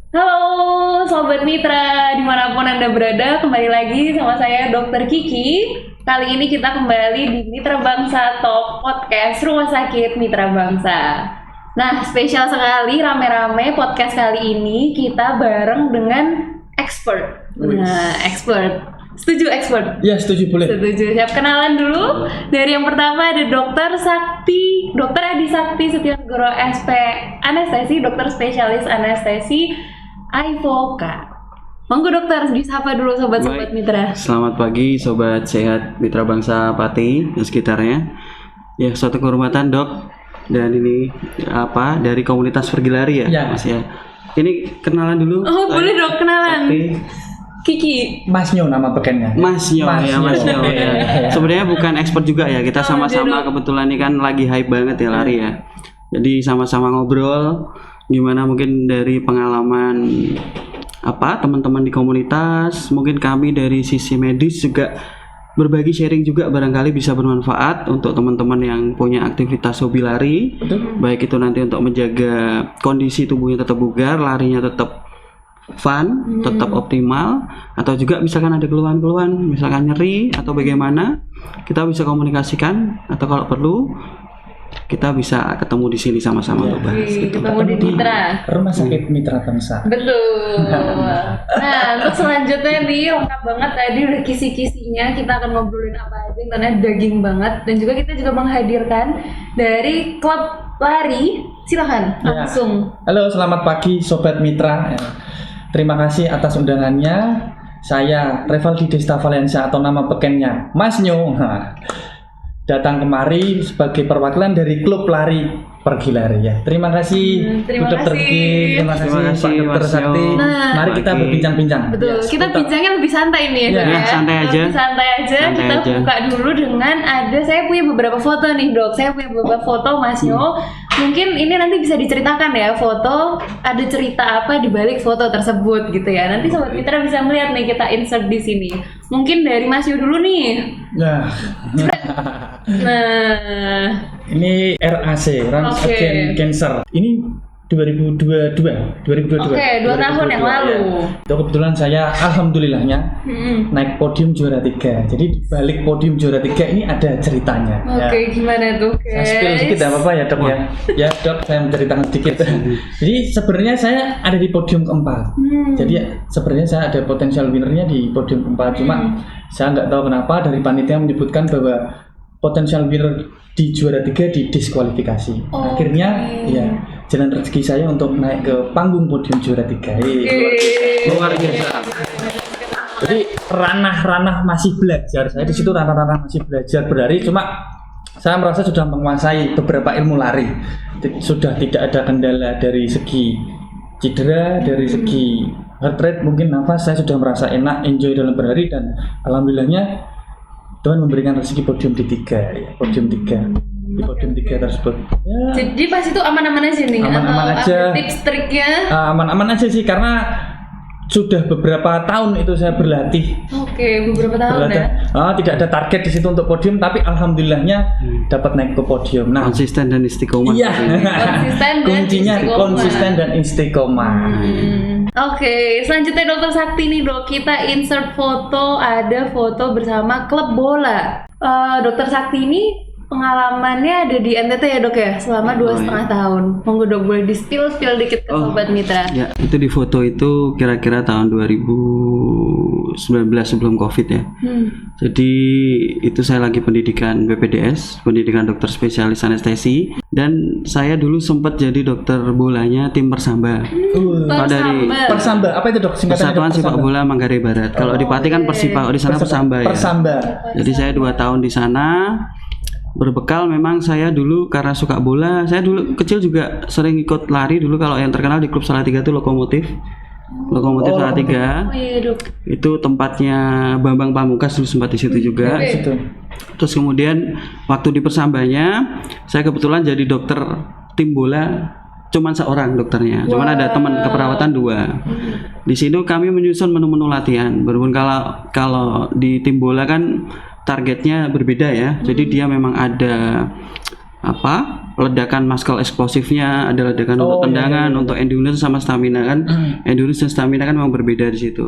Halo Sobat Mitra, dimanapun Anda berada, kembali lagi sama saya Dr. Kiki. Kali ini kita kembali di Mitra Bangsa Talk Podcast Rumah Sakit Mitra Bangsa. Nah, spesial sekali, rame-rame podcast kali ini kita bareng dengan expert. Nah, expert. Setuju expert? Ya, setuju, boleh. Setuju. Siap, kenalan dulu. Dari yang pertama ada Dr. Sakti, Dr. Edi Sakti Setianegoro SP Anestesi, dokter spesialis anestesi Aivoka. Monggo dokter, disapa dulu sobat-sobat mitra. Selamat pagi sobat sehat Mitra Bangsa Pati dan sekitarnya. Ya, suatu kehormatan dok. Dan ini dari komunitas pergi lari ya, Mas ya. Ini kenalan dulu. Oh, boleh dok, kenalan. Sakti. Kiki. Mas Nyo nama pekennya. Mas Nyo ya. Sebenarnya bukan expert juga ya. Kita sama-sama kebetulan ini kan lagi hype banget ya lari ya. Jadi sama-sama ngobrol gimana mungkin dari pengalaman teman-teman di komunitas, mungkin kami dari sisi medis juga berbagi sharing juga, barangkali bisa bermanfaat untuk teman-teman yang punya aktivitas hobi lari. Baik itu nanti untuk menjaga kondisi tubuhnya tetap bugar, larinya tetap fun, tetap optimal, atau juga misalkan ada keluhan-keluhan, misalkan nyeri atau bagaimana, kita bisa komunikasikan, atau kalau perlu kita bisa ketemu di sini sama-sama untuk bahas. Ketemu di Mitra Rumah Sakit Mitra Bangsa. Betul. Nah, untuk selanjutnya nih lengkap banget tadi udah kisi-kisinya. Kita akan ngobrolin apa aja yang ternyata daging banget, dan juga kita juga menghadirkan dari klub lari. Silakan langsung. Halo, selamat pagi Sobat Mitra. Terima kasih atas undangannya. Saya Revaldi Desta Valensa atau nama pekennya Mas Nyo. Datang kemari sebagai perwakilan dari klub lari pergi lari ya. Terima kasih terima Dr. kasih. Ki, terima kasih Pak Dr. Sakti. Mari kita berbincang-bincang. Betul. Ya, kita bincangnya lebih santai nih ya. Ya, santai aja. Lebih santai aja. Kita buka dulu dengan saya punya beberapa foto nih dok. Saya punya beberapa foto Mas Nyo. Mungkin ini nanti bisa diceritakan ya, foto ada cerita apa di balik foto tersebut gitu ya. Nanti sobat mitra bisa melihat nih, kita insert di sini. Mungkin dari Mas Nyo dulu nih. Nah, ini RAC, Runs Against Cancer. Ini 2022. Oke, 2 tahun yang lalu. Ya. Itu kebetulan saya alhamdulillahnya naik podium juara 3. Jadi di balik podium juara 3 ini ada ceritanya. Oke, gimana tuh? Saya spill sedikit apa-apa ya dok ya. Ya dok, saya menceritakan sedikit. Jadi sebenarnya saya ada di podium keempat. Jadi sebenarnya saya ada potensial winnernya di podium keempat. Cuma saya nggak tahu kenapa dari panitia menyebutkan bahwa potensial winner di juara 3 didiskualifikasi. Akhirnya ya jalan rezeki saya untuk naik ke panggung podium juara 3. Luar biasa. Jadi ranah-ranah masih belajar. Saya di situ ranah-ranah masih belajar berlari. Cuma saya merasa sudah menguasai beberapa ilmu lari. Sudah tidak ada kendala dari segi cedera, dari segi heart rate, mungkin nafas. Saya sudah merasa enak, enjoy dalam berlari, dan alhamdulillahnya Tuhan memberikan rezeki podium di 3 ya, podium 3 di podium 3 tersebut. Ya. Jadi pas itu aman-aman aja nih, aman-aman atau aja. ada tips triknya? Aman-aman aja sih, karena sudah beberapa tahun itu saya berlatih. Oke, beberapa tahun ya. Tidak ada target di situ untuk podium, tapi alhamdulillahnya dapat naik ke podium. Nah, konsisten dan istiqomah. Iya. Kuncinya konsisten dan istiqomah. Oke, selanjutnya Dokter Sakti nih dok, kita insert foto, ada foto bersama klub bola. Dokter Sakti ini pengalamannya ada di NTT ya dok ya, selama 2,5 tahun. Monggo dok, boleh di spill dikit ke sobat mitra. Ya, itu di foto itu kira-kira tahun 2019 sebelum COVID ya. Jadi itu saya lagi pendidikan BPDS, pendidikan dokter spesialis anestesi, dan saya dulu sempat jadi dokter bolanya tim Persamba. Persamba, apa itu dok? Persatuan Sepak Bola Manggarai Barat. Kalau di Pati kan Persipa, kalau di sana Persamba ya. Jadi saya 2 tahun di sana. Berbekal memang saya dulu karena suka bola, saya dulu kecil juga sering ikut lari dulu. Kalau yang terkenal di klub Salatiga itu Lokomotif Salatiga. Itu tempatnya Bambang Pamungkas dulu sempat di situ juga. Terus kemudian waktu di Persambanya saya kebetulan jadi dokter tim bola, cuman seorang dokternya, cuman ada teman keperawatan 2. Di sini kami menyusun menu-menu latihan. Berhubung kalau di tim bola kan targetnya berbeda ya. Jadi dia memang ada ledakan muscle eksplosifnya, ada ledakan untuk tendangan, untuk endurance sama stamina kan. Endurance dan stamina kan memang berbeda di situ.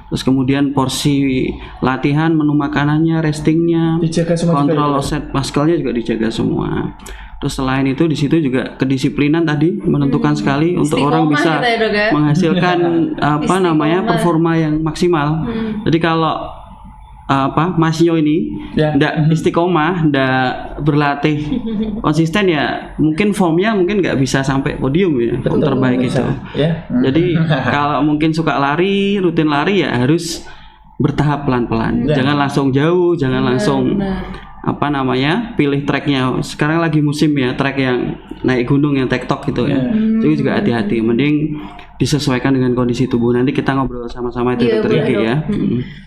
Terus kemudian porsi latihan, menu makanannya, restingnya, Dijaga semua kontrol juga ya? offset muscle-nya juga dijaga semua. Terus selain itu di situ juga kedisiplinan tadi menentukan sekali untuk orang Istiqomah bisa gitu ya, Dok, ya? menghasilkan performa yang maksimal. Jadi kalau Masio ini Ya. ndak istiqomah, ndak berlatih konsisten ya mungkin formnya mungkin nggak bisa sampai podium ya, form terbaik itu. Ya. Jadi kalau mungkin suka lari, rutin lari ya harus bertahap pelan-pelan. Ya. Jangan langsung jauh, jangan langsung pilih treknya. Sekarang lagi musim ya, trek yang naik gunung yang tektok gitu ya. Jadi juga hati-hati, mending disesuaikan dengan kondisi tubuh. Nanti kita ngobrol sama-sama itu Iya, Dokter boleh, Iki Dok. ya.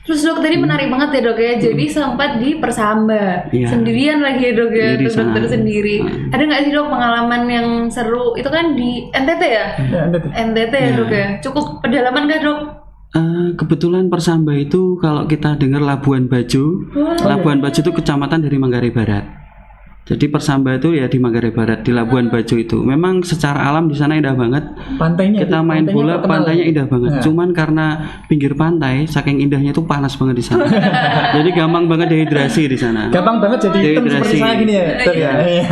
Terus Dok tadi menarik banget ya Dok ya. Jadi sempat di Persamba Iya. sendirian lagi ya Dok ya, Iya, di untuk dokter sana. sendiri. Ada nggak sih Dok pengalaman yang seru? Itu kan di NTT ya? Ya, ada tuh. NTT ya Dok ya. Cukup pedalaman nggak Dok? Kebetulan Persamba itu kalau kita dengar Labuan Bajo, Labuan Bajo itu kecamatan dari Manggarai Barat. Jadi Persamba itu ya di Manggarai Barat, di Labuan Bajo itu. Memang secara alam di sana indah banget. Pantainya Kita itu, main pantainya bola, terkenal. pantainya indah banget. Nah. Cuman karena pinggir pantai, saking indahnya itu panas banget di sana. Jadi gampang banget dehidrasi di sana. Gampang banget jadi hitam Dehidrasi. seperti saya gini ya, Dok ya. Iya.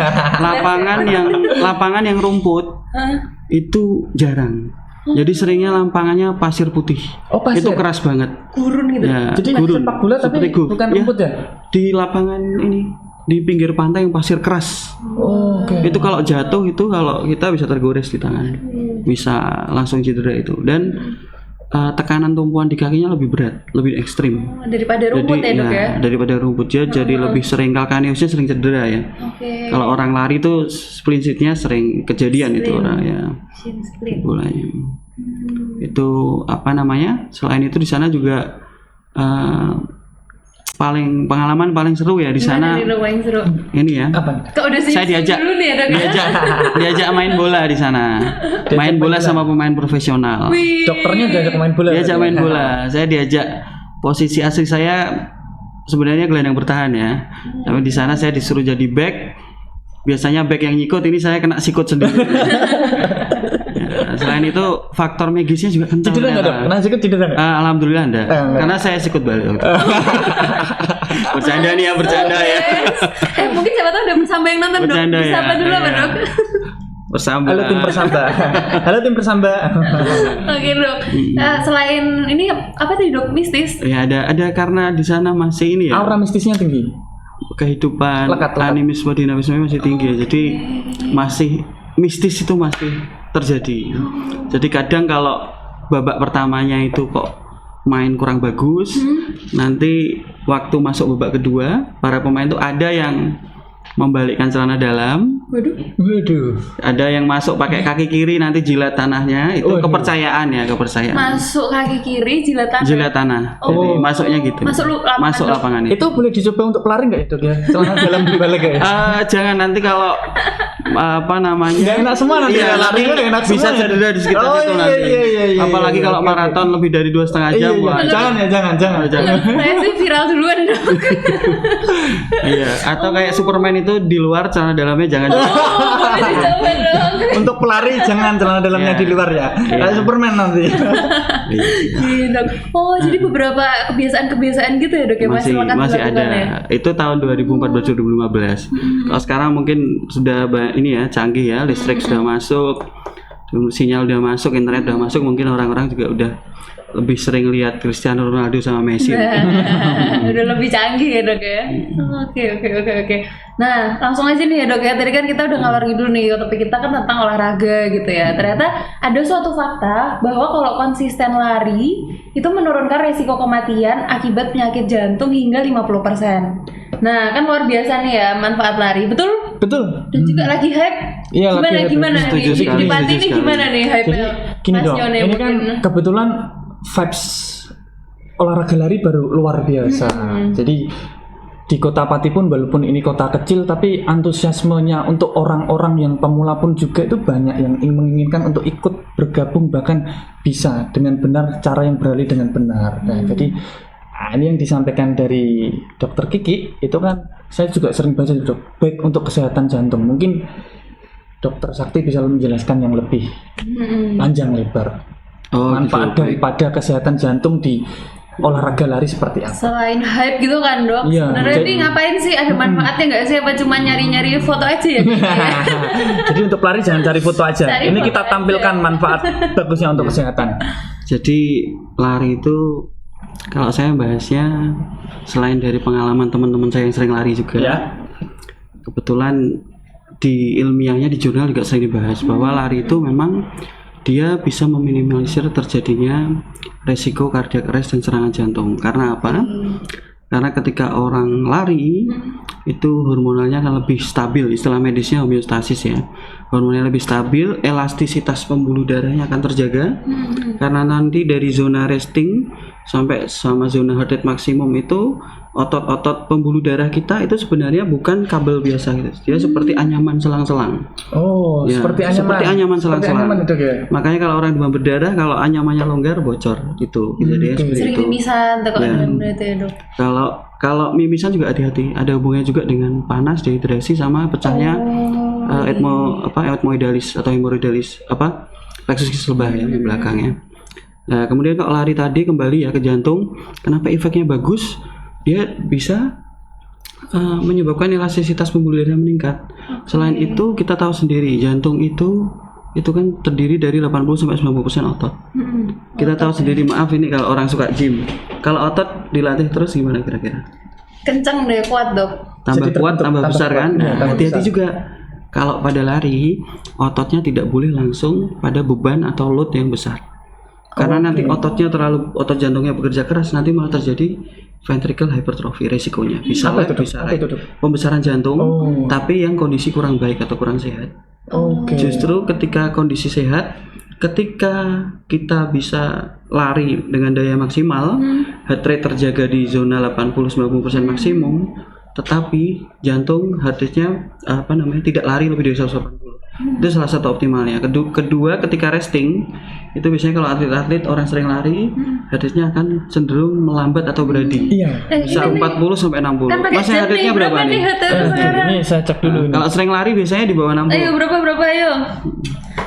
Lapangan yang rumput itu jarang. Jadi seringnya lapangannya pasir putih. Oh, pasir. Itu keras banget. Gurun gitu. Ya, Jadi gurun. sepak bola tapi Seperti gurun. bukan Ya, rumput ya? di lapangan ini, di pinggir pantai yang pasir keras. Oh, oke. Itu kalau jatuh itu kalau kita bisa tergores di tangan, bisa langsung cedera itu. Dan tekanan tumpuan di kakinya lebih berat, lebih ekstrim. Daripada rumput ya Dok ya? Daripada rumput jadi lebih sering kalkaneusnya sering cedera ya. Oke. Kalau orang lari itu splintnya sering kejadian itu orang ya Shin splint. bolanya. Itu Selain itu di sana juga pengalaman paling seru ya di sana Gimana nih Dok paling seru? ini ya. Apa? Kok udah Saya diajak dulu nih ya Dok? diajak main bola di sana. Main bola sama pemain profesional. Wih. Dokternya diajak main bola. Diajak main bola. Saya diajak, posisi asli saya sebenarnya gelandang bertahan ya. Tapi di sana saya disuruh jadi back. Biasanya back yang nyikut, ini saya kena sikut sendiri. Ya, selain itu faktor magisnya juga kencang. Cedera nggak, Dok? ternyata. Kena sikut cedera nggak? Alhamdulillah enggak. Enggak. Karena saya sikut balik. Bercanda nih ya, bercanda ya. Mungkin siapa tahu udah bersama yang nonton Dok. Bercanda ya. Bersama dulu apa Iya. Dok? Bersama. Halo tim Persamba. Halo tim Persamba. Oke Dok. Selain ini apa tadi Dok, mistis? Ya ada karena di sana masih ini ya. Aura mistisnya tinggi. Kehidupan Lekat. animisme dinamisme masih tinggi ya. Jadi masih mistis itu masih terjadi. Jadi kadang kalau babak pertamanya itu kok main kurang bagus, nanti waktu masuk babak kedua para pemain itu ada yang membalikkan celana dalam, Waduh. ada yang masuk pakai kaki kiri nanti jilat tanahnya, itu Waduh. kepercayaan ya, kepercayaan. Masuk kaki kiri jilat tangan. Jilat tanah. Jadi Oh. masuknya gitu. Masuk lapangan, Dok. itu. Itu boleh dicoba untuk pelari nggak ya, Dok ya? Celana dalam dibalik ya? Jangan nanti kalau Nggak enak semua nanti Iya, ya, nanti larinya nggak enak bisa semua ya. cedera di sekitar Oh, situ iya, nanti. iya, Apalagi iya, kalau oke, maraton lebih dari 2,5 Iya, jam. iya. wah. Jangan ya, jangan. Jangan. Saya sih viral duluan Dok. Iya, atau kayak Superman itu di luar celana dalamnya jangan. Oh, boleh dicoba Dok. Untuk pelari jangan celana dalamnya Iya. di luar ya. Iya. Kayak Superman nanti. Iya Dok. Oh jadi beberapa kebiasaan-kebiasaan gitu ya Dok ya masih masih ada. ya? Itu tahun 2014-2015. Kalau sekarang mungkin sudah ini ya canggih ya, listrik sudah masuk, sinyal udah masuk, internet udah masuk, mungkin orang-orang juga udah lebih sering lihat Cristiano Ronaldo sama Messi. Udah lebih canggih ya Dok ya. Oke. Nah langsung aja nih ya Dok ya. Tadi kan kita udah ngalor ngidul nih, topik kita kan tentang olahraga gitu ya. Ternyata ada suatu fakta bahwa kalau konsisten lari itu menurunkan resiko kematian akibat penyakit jantung hingga 50%. Nah kan luar biasa nih ya manfaat lari, betul? Betul. Dan juga lagi hype. Iya, lagi hype. Gimana Setuju nih? sekali, Di Pati setuju ini sekali. gimana nih hype? Jadi gini dong, ini kan kebetulan vibes olahraga lari baru luar biasa. Jadi di Kota Pati pun walaupun ini kota kecil tapi antusiasmenya untuk orang-orang yang pemula pun juga itu banyak yang menginginkan untuk ikut bergabung bahkan bisa dengan benar cara yang beralih dengan benar. Nah, jadi Nah, ini yang disampaikan dari Dokter Kiki itu kan saya juga sering baca dok, baik untuk kesehatan jantung. Mungkin Dokter Sakti bisa menjelaskan yang lebih panjang lebar manfaat gitu. daripada kesehatan jantung di olahraga lari seperti apa. Selain hype gitu kan dok, Iya, sebenarnya jadi- ini ngapain sih? Ada manfaatnya nggak sih? Apa cuma nyari-nyari foto aja ya? Jadi untuk lari jangan cari foto aja. Cari Ini foto kita aja. tampilkan manfaat bagusnya untuk kesehatan. Jadi lari itu kalau saya bahasnya selain dari pengalaman teman-teman saya yang sering lari juga, Ya. kebetulan di ilmiahnya di jurnal juga sering dibahas bahwa lari itu memang dia bisa meminimalisir terjadinya resiko cardiac arrest dan serangan jantung. Karena apa? Karena ketika orang lari itu hormonalnya akan lebih stabil, istilah medisnya homeostasis ya. Hormonnya lebih stabil, elastisitas pembuluh darahnya akan terjaga. Karena nanti dari zona resting sampai sama zona heart rate maksimum itu otot-otot pembuluh darah kita itu sebenarnya bukan kabel biasa gitu. Dia seperti anyaman selang-selang. Oh, Ya, seperti seperti anyaman Seperti selang-selang. anyaman itu ya. Makanya kalau orang demam berdarah kalau anyamannya longgar bocor gitu. Jadi seperti Sering itu. mimisan tuh kalau Ya. demam berarti ya dok. Kalau mimisan juga hati-hati, ada hubungannya juga dengan panas, dehidrasi sama pecahnya etmoidalis atau hemoroidalis plexus kaki lebah ya di belakangnya. Nah, kemudian kalau lari tadi kembali ya ke jantung, kenapa efeknya bagus? Dia bisa menyebabkan elastisitas pembuluh darah meningkat. Selain itu kita tahu sendiri jantung itu kan terdiri dari 80-90% otot. Kita tahu sendiri, maaf ini kalau orang suka gym, kalau otot dilatih terus gimana kira-kira? Kenceng deh, kuat dok. Tambah Jadi kuat, terbentuk, tambah tambah besar kuat. kan? Iya, Nah, tambah hati-hati besar. juga kalau pada lari ototnya tidak boleh langsung pada beban atau load yang besar. Karena nanti otot jantungnya bekerja keras, nanti malah terjadi ventricle hypertrophy, resikonya bisa Apa itu, Dok? bisa Apa itu, Dok? pembesaran jantung, Oh. tapi yang kondisi kurang baik atau kurang sehat. Oke. Justru ketika kondisi sehat, ketika kita bisa lari dengan daya maksimal, heart rate terjaga di zona 80-90% maksimum, tetapi jantung heart rate-nya tidak lari lebih dari 180. Itu salah satu optimalnya. Kedua, ketika resting, itu biasanya kalau atlet-atlet orang sering lari, heart rate-nya akan cenderung melambat atau berhenti. Iya. Bisa 40 sampai 60. Kan pakai Masnya heart rate-nya berapa nih? heart rate sekarang? Ini saya cek dulu ini. Kalau sering lari biasanya di bawah 60. Ayo berapa ayo?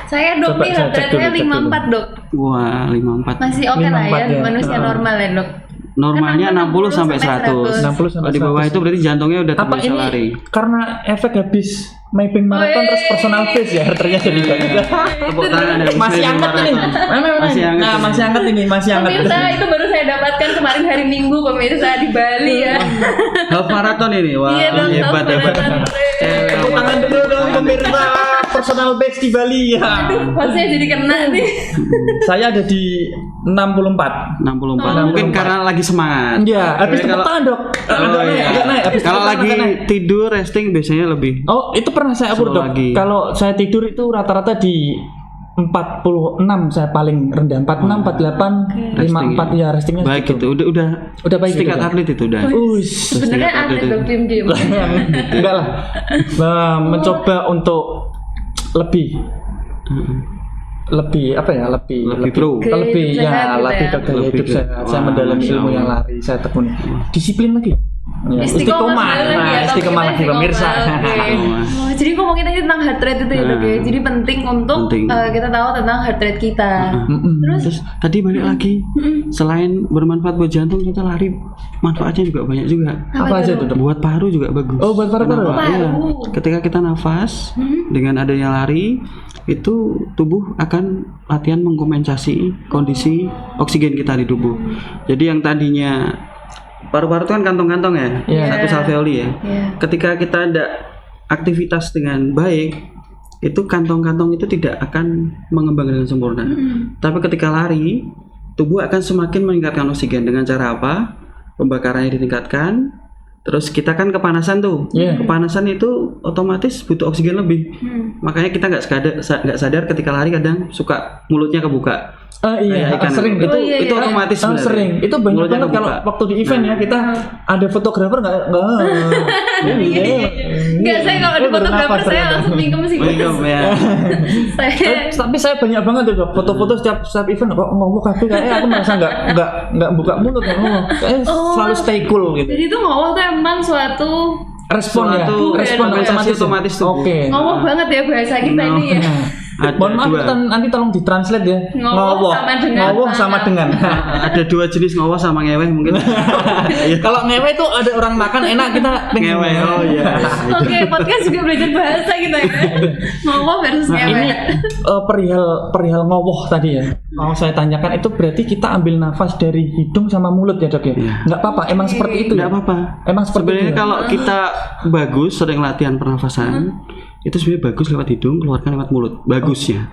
Saya dok Coba nih saya heart cek dulu, rate-nya cek 54 dok. Wah, 54. Masih oke lah 54 ya, ya. manusia normal ya dok. Normalnya Kan 60 sampai 100. 60 sampai Kalau di bawah 100. itu berarti jantungnya udah Apa terbiasa ini lari. karena efek habis mapping marathon Wih. terus personal base ya ternyata jadi banyak. Tepuk tangan ya. Masih Main hangat ini. maraton. Mana? Masih hangat Nah, ini. masih hangat ini, masih hangat. Pemirsa itu baru saya dapatkan kemarin hari Minggu pemirsa di Bali ya. Half marathon ini. Wah, Iya dong, hebat half hebat. marathon. Tepuk tangan dulu dong pemirsa personal base di Bali ya. Aduh, maksudnya jadi kena nih. Saya ada di 64. 64. Mungkin karena lagi semangat. Iya, habis Tapi tepuk kalau tangan, Dok. Oh, iya. Agak naik, habis Kalau tepuk tangan lagi agak naik. tidur resting biasanya lebih. Oh, itu pernah saya ukur, Slow Dok. lagi. Kalau saya tidur itu rata-rata di 46 saya paling rendah, 46, 48, 54 ya restingnya Baik segitu. gitu. Udah Udah baik tingkat gitu, Dok. atlet itu udah. Sebenarnya atlet dok tim-tim. Enggak lah. Nah, mencoba untuk lebih apa ya Lebih pro. lebih Gaya hidup ya sehat gitu lebih ya. ke gaya Lebih hidup ke- saya Wah, mendalami Masya ilmu yang Allah. lari saya tekuni disiplin lagi ya, Istiqomah nah, ya, istiqomah lagi pemirsa. Oke. Oh, jadi ngomongin tadi tentang heart rate itu ya dok ya. Jadi penting untuk Penting. kita tahu tentang heart rate kita. Mm-mm. Terus tadi balik lagi, selain bermanfaat buat jantung, kita lari manfaatnya juga banyak juga. Apa aja itu, Dok? Buat paru juga bagus. Oh, buat paru-paru. Kenapa? Paru. Iya. Ketika kita nafas, dengan adanya lari, itu tubuh akan latihan mengkompensasi kondisi oksigen kita di tubuh. Jadi yang tadinya paru-paru itu kan kantong-kantong ya, Iya. satu alveoli ya. Iya. Ketika kita ada aktivitas dengan baik, itu kantong-kantong itu tidak akan mengembang dengan sempurna. Tapi ketika lari, tubuh akan semakin meningkatkan oksigen dengan cara apa? Pembakarannya ditingkatkan. Terus kita kan kepanasan tuh. Iya. Kepanasan itu otomatis butuh oksigen lebih. Makanya kita nggak sadar ketika lari kadang suka mulutnya kebuka. Iya, ikan. sering Itu iya, itu iya. otomatis sebenarnya. Sering. Itu banyak Mulutnya banget kalau kebuka. waktu di event ya kita ada fotografer nggak. Enggak, saya kalau ada fotografer saya langsung mingkem sih. Mingkem ya. Saya Tapi saya banyak banget tuh foto-foto setiap event kok ngomong kafe kayaknya aku merasa nggak buka mulut ngomong. Kayaknya selalu stay cool gitu. jadi itu ngowoh tuh emang suatu Respon ya, Suatu respon kompensasi otomatis. otomatis tuh. Oke. ngowoh banget ya bahasa kita ini ya. Ada Mohon maaf dua. nanti tolong ditranslate ya. Ngowoh sama dengan Ngowoh sama dengan. Ada dua jenis ngowoh sama ngeweh mungkin. Kalau ngewe itu ada orang makan enak kita pengen Ngeweh. Oh iya. Oke, podcast juga belajar bahasa kita ya. Ngowoh versus Nah, ini ngewe. perihal ngowoh tadi ya. Mau saya tanyakan itu berarti kita ambil nafas dari hidung sama mulut ya dok ya? Iya. Nggak apa-apa, emang seperti itu Enggak ya? apa-apa. Emang seperti Sebenarnya itu ya? kalau kita bagus sering latihan pernafasan, itu sebenarnya bagus lewat hidung, keluarkan lewat mulut. Bagusnya.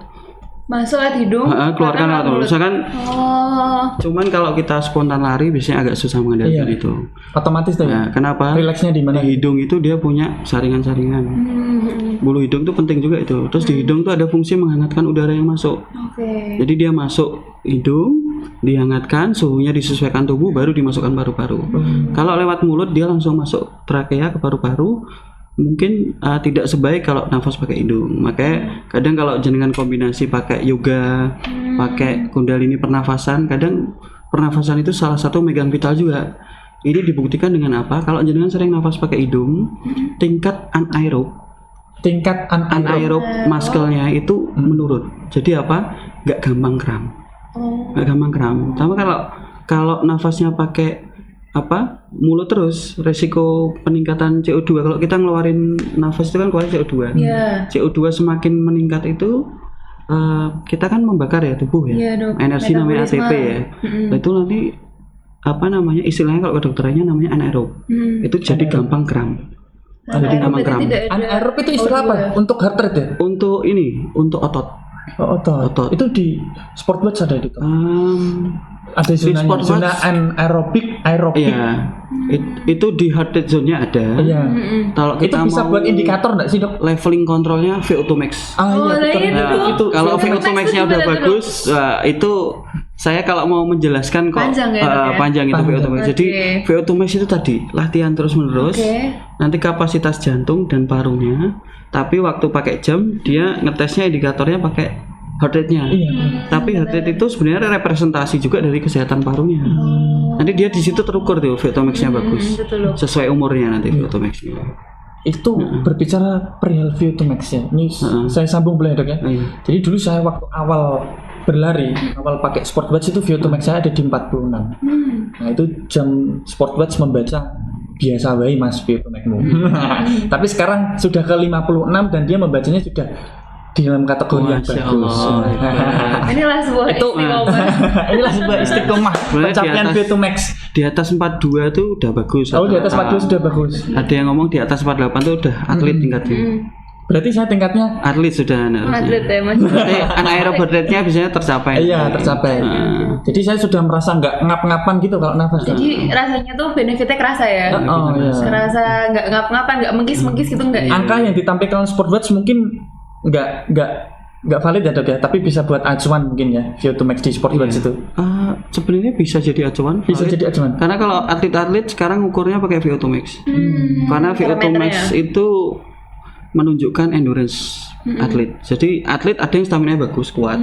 Masuk lewat hidung. Keluarkan lewat mulut. Misalkan Oh. cuman kalau kita spontan lari biasanya agak susah mengendalikan Iya. itu. Otomatis tuh ya? Nah, kenapa? Rileksnya di mana? Di hidung itu dia punya saringan-saringan. Bulu hidung itu penting juga itu. Terus di hidung tuh ada fungsi menghangatkan udara yang masuk. Oke. Jadi dia masuk hidung, dihangatkan, suhunya disesuaikan tubuh, baru dimasukkan paru-paru. Kalau lewat mulut dia langsung masuk trakea ke paru-paru. Mungkin tidak sebaik kalau nafas pakai hidung. Makanya kadang kalau jenengan kombinasi pakai yoga, pakai kundalini pernafasan, kadang pernafasan itu salah satu megang vital juga. Ini dibuktikan dengan apa? Kalau jenengan sering nafas pakai hidung, tingkat anaerob muscle-nya itu menurun. Jadi apa? Gak gampang kram. Gak gampang kram. Sama kalau nafasnya pakai mulut terus, resiko peningkatan CO2. Kalau kita ngeluarin nafas itu kan keluarin CO2. Iya. CO2 semakin meningkat itu kita kan membakar ya tubuh ya. Iya, Dok. Energi namanya Metabolisme. ATP ya. Nah, itu nanti istilahnya kalau kedokterannya namanya anaerob. Itu jadi gampang kram. Jadi gampang kram. Anaerob itu istilah apa? Untuk heart rate ya? Untuk otot. Otot. Itu di sport watch ada itu. Ada Di zona sport zona watch. aerobik. Iya. Itu di heart rate zone-nya ada. Iya. Kalau Itu kita bisa mau buat indikator nggak sih dok? leveling kontrolnya VO2 max. Oh, Iya betul. nah itu. Kalau VO2 VO2 max max-nya itu udah gimana tuh, bagus, itu saya kalau mau menjelaskan kok Panjang ya, Dok, ya? panjang itu VO2 max. Jadi Oke. VO2 max itu tadi latihan terus-menerus. Oke. Nanti kapasitas jantung dan parunya. Tapi waktu pakai jam dia ngetesnya indikatornya pakai heart rate-nya. Iya. Tapi heart rate itu sebenarnya representasi juga dari kesehatan parunya. Nanti dia di situ terukur tuh VO2 max-nya bagus. betul, Dok. Sesuai umurnya nanti VO2 max-nya. Itu berbicara perihal VO2 max ya. Ini saya sambung boleh dok ya. Iya. Jadi dulu saya waktu awal berlari, awal pakai sport watch itu VO2 max saya ada di 46. Nah itu jam sport watch membaca biasa wae mas VO2 max-mu. Tapi sekarang sudah ke 56 dan dia membacanya sudah di dalam kategori yang Masya bagus. Allah. Inilah sebuah Itu istiqomah. inilah sebuah istiqomah Sebenarnya di pencapaian atas- VO2 max. Di atas 42 tuh udah bagus. Oh di atas rata-rata. 42 sudah bagus. Ada yang ngomong di atas 48 tuh udah atlet tingkatnya. Berarti saya tingkatnya Atlet sudah harusnya. Atlet ya mas. Berarti anaerob rate-nya biasanya tercapai. iya tercapai. Jadi saya sudah merasa nggak ngap-ngapan gitu kalau nafas. Jadi rasanya tuh benefitnya kerasa ya. Oh iya. Kerasa nggak ngap-ngapan, nggak mengkis-mengkis gitu nggak ya? Angka yang ditampilkan sport watch mungkin nggak valid ya dok ya, tapi bisa buat acuan mungkin ya VO2 max di sport watch itu. Sebenarnya bisa jadi acuan. Bisa valid. jadi acuan. Karena kalau atlet-atlet sekarang ukurnya pakai VO2 max. Karena VO2 max itu menunjukkan endurance atlet. Jadi atlet ada yang stamina bagus, kuat.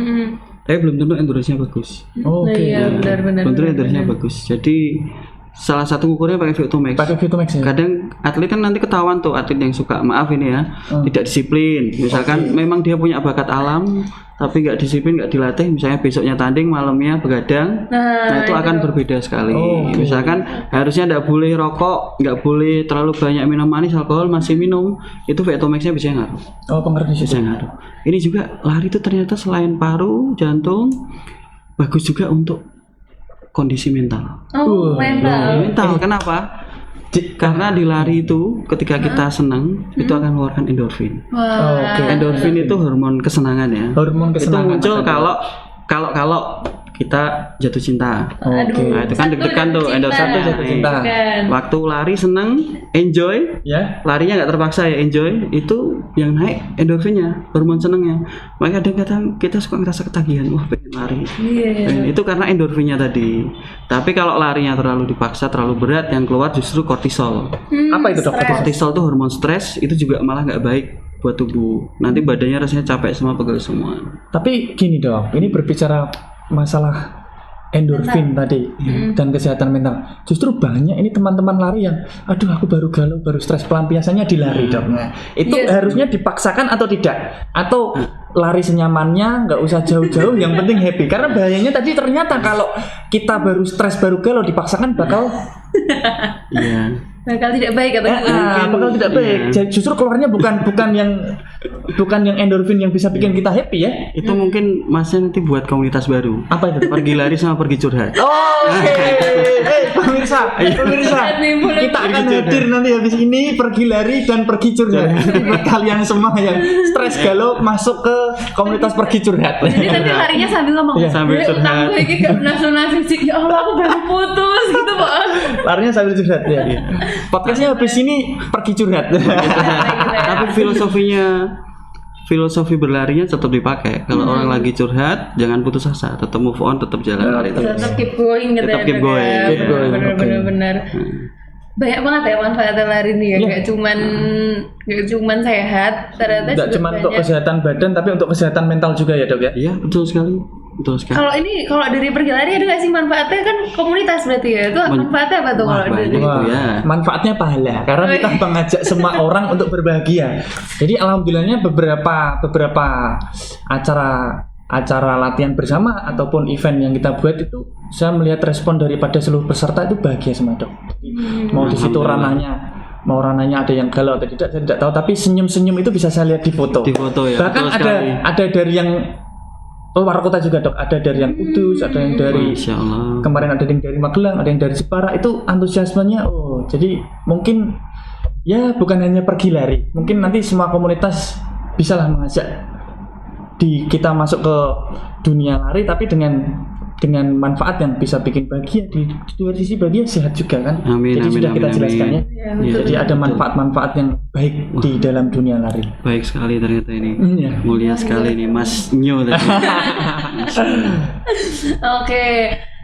Tapi belum tentu endurance-nya bagus. Oke. Iya benar-benar. Belum tentu endurance-nya bagus. Jadi salah satu ukurnya pakai VO2 max. Pakai VO2 max ya. Kadang atlet kan nanti ketahuan tuh atlet yang suka maaf ini ya tidak disiplin. Misalkan memang dia punya bakat alam tapi nggak disiplin, nggak dilatih, misalnya besoknya tanding, malamnya begadang, nah itu akan berbeda sekali. Misalkan harusnya nggak boleh rokok, nggak boleh terlalu banyak minum manis, alkohol, masih minum, itu VO2 max-nya bisa ngaruh. Oh pengaruh di situ. Bisa ngaruh. Ini juga lari itu ternyata selain paru, jantung, bagus juga untuk kondisi mental. Oh mental. Mental kenapa? Karena di lari itu ketika kita senang itu akan mengeluarkan endorfin. Wah. Endorfin itu hormon kesenangan ya. Hormon kesenangan. Itu muncul kalau kita jatuh cinta. Oke. Nah, itu kan deg-degan tuh, endorfin Satu jatuh cinta. Waktu lari seneng, enjoy, Ya. larinya nggak terpaksa ya, enjoy, itu yang naik endorfinnya, hormon senengnya. Makanya kadang-kadang kita suka ngerasa ketagihan, wah pengen lari. Dan itu karena endorfinnya tadi. Tapi kalau larinya terlalu dipaksa, terlalu berat, yang keluar justru kortisol. Apa itu dokter? Kortisol tuh hormon stres, itu juga malah nggak baik buat tubuh. Nanti badannya rasanya capek semua, pegel semua. Tapi gini dok, ini berbicara masalah endorfin tadi dan kesehatan mental. Justru banyak ini teman-teman lari yang, aduh aku baru galau, baru stres, pelampiasannya di lari dok. Nah, itu harusnya dipaksakan atau tidak? Atau lari senyamannya, nggak usah jauh-jauh, yang penting happy. Karena bahayanya tadi ternyata kalau kita baru stres, baru galau, dipaksakan bakal Iya. bakal tidak baik atau bakal tidak baik. Justru keluarnya bukan yang endorfin yang bisa bikin kita happy ya. Itu mungkin masnya nanti buat komunitas baru. Apa itu? Pergi lari sama pergi curhat. Oke, pemirsa, kita akan hadir nanti habis ini pergi lari dan pergi curhat. Buat kalian semua yang stres galau masuk ke komunitas pergi curhat. Jadi nanti larinya sambil ngomong, sambil curhat. Utang gue ini gak lunas-lunasin sih, ya Allah aku baru putus gitu Pak. Larinya sambil curhat ya. Podcastnya habis ini pergi curhat. Tapi filosofi berlarinya tetap dipakai. Kalau orang lagi curhat, jangan putus asa, tetap move on, tetap jalan lari terus. Tetap keep going gitu Tetap keep going. Keep going, bener-bener. Banyak banget ya manfaatnya lari nih ya, gak cuman sehat, ternyata Tidak juga cuma untuk banyak. kesehatan badan, tapi untuk kesehatan mental juga ya dok ya. Iya, betul sekali. Betul sekali. Kalau dari pergi lari ada nggak sih manfaatnya, kan komunitas berarti ya? Itu manfaatnya apa tuh Wah, kalau dari? banyak. Wah, ya. manfaatnya pahala karena kita mengajak semua orang untuk berbahagia. Jadi alhamdulillahnya beberapa acara latihan bersama ataupun event yang kita buat itu saya melihat respon daripada seluruh peserta itu bahagia semua dok. Jadi, mau di situ ranahnya ada yang galau atau tidak saya tidak tahu, tapi senyum-senyum itu bisa saya lihat di foto. Di foto ya. Bahkan betul sekali. ada dari yang luar kota juga dok, ada dari yang Kudus, ada yang dari Masya Allah. kemarin ada yang dari Magelang, ada yang dari Jepara. Itu antusiasmenya jadi mungkin ya bukan hanya pergi lari, mungkin nanti semua komunitas bisalah mengajak kita masuk ke dunia lari, tapi dengan manfaat yang bisa bikin bahagia. Di luar sisi bahagia sehat juga kan. Amin, Jadi amin, sudah amin, kita amin. jelaskan ya. Ya, Jadi ada manfaat-manfaat yang baik di dalam dunia lari. Baik sekali ternyata ini. Iya. Mulia sekali nih Mas Nyo tadi. Oke.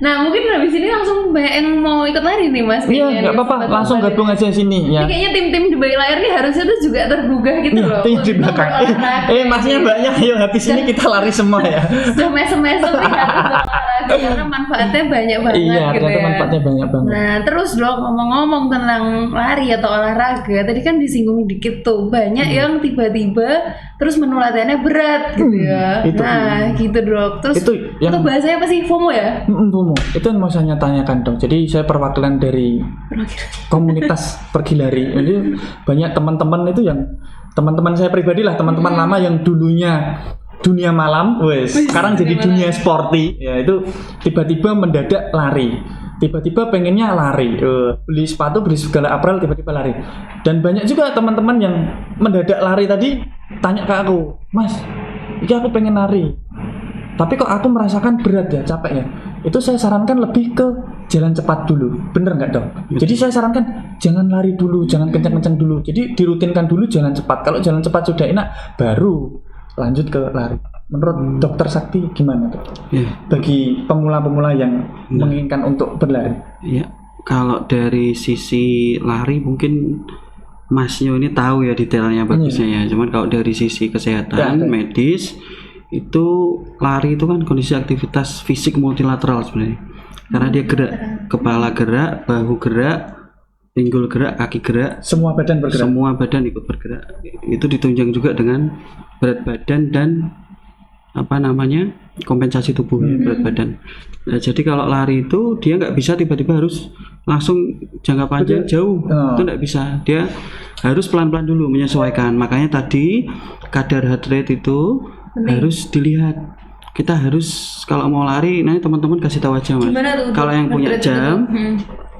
Nah mungkin habis ini langsung banyak yang mau ikut lari nih Mas. Iya, kayaknya nggak nih, apa-apa, sobat-sobat langsung gabung ini. aja sini ya. Ini kayaknya tim-tim di balik layar nih harusnya tuh juga tergugah gitu Iya, loh. tim di untuk belakang. berolahraga. Masnya banyak, ayo habis ini kita lari semua ya. Sudah mesem-mesem nih harus olahraga karena manfaatnya banyak banget Iya, gitu ternyata ya. manfaatnya banyak banget. Nah terus dong ngomong-ngomong tentang lari atau olahraga, tadi kan disinggung dikit tuh banyak yang tiba-tiba terus menu latihannya berat gitu ya. itu. Nah gitu dok. Terus Itu yang- bahasanya apa sih, FOMO ya? FOMO, itu yang mau saya tanyakan dong. Jadi saya perwakilan dari komunitas pergi lari. Jadi banyak teman-teman itu yang teman-teman saya pribadi lah, teman-teman lama yang dulunya dunia malam, sekarang jadi dunia sporty. Ya itu tiba-tiba mendadak lari. Tiba-tiba pengennya lari, beli sepatu, beli segala apparel, tiba-tiba lari. Dan banyak juga teman-teman yang mendadak lari tadi tanya ke aku, Mas, ini aku pengen lari. Tapi kok aku merasakan berat ya, capek ya. Itu saya sarankan lebih ke jalan cepat dulu. Bener nggak dok? Jadi saya sarankan jangan lari dulu, jangan kencang-kencang dulu. Jadi dirutinkan dulu jalan cepat. Kalau jalan cepat sudah enak, baru lanjut ke lari. Menurut Dokter Sakti gimana dok? Ya. Bagi pemula-pemula yang menginginkan untuk berlari. Ya, kalau dari sisi lari mungkin Mas Nyo ini tahu ya detailnya bagusnya ya. Cuman kalau dari sisi kesehatan medis itu lari itu kan kondisi aktivitas fisik multilateral sebenarnya. Karena dia gerak, kepala gerak, bahu gerak, pinggul gerak, kaki gerak, Semua badan bergerak. semua badan ikut bergerak. Itu ditunjang juga dengan berat badan dan kompensasi tubuh berat badan. Nah, jadi kalau lari itu dia nggak bisa tiba-tiba harus langsung jangka panjang jauh, itu nggak bisa. Dia harus pelan-pelan dulu menyesuaikan. Makanya tadi kadar heart rate itu harus dilihat. Kita harus kalau mau lari, nanti teman-teman kasih tahu aja Mas. Gimana tuh? Kalau yang punya jam,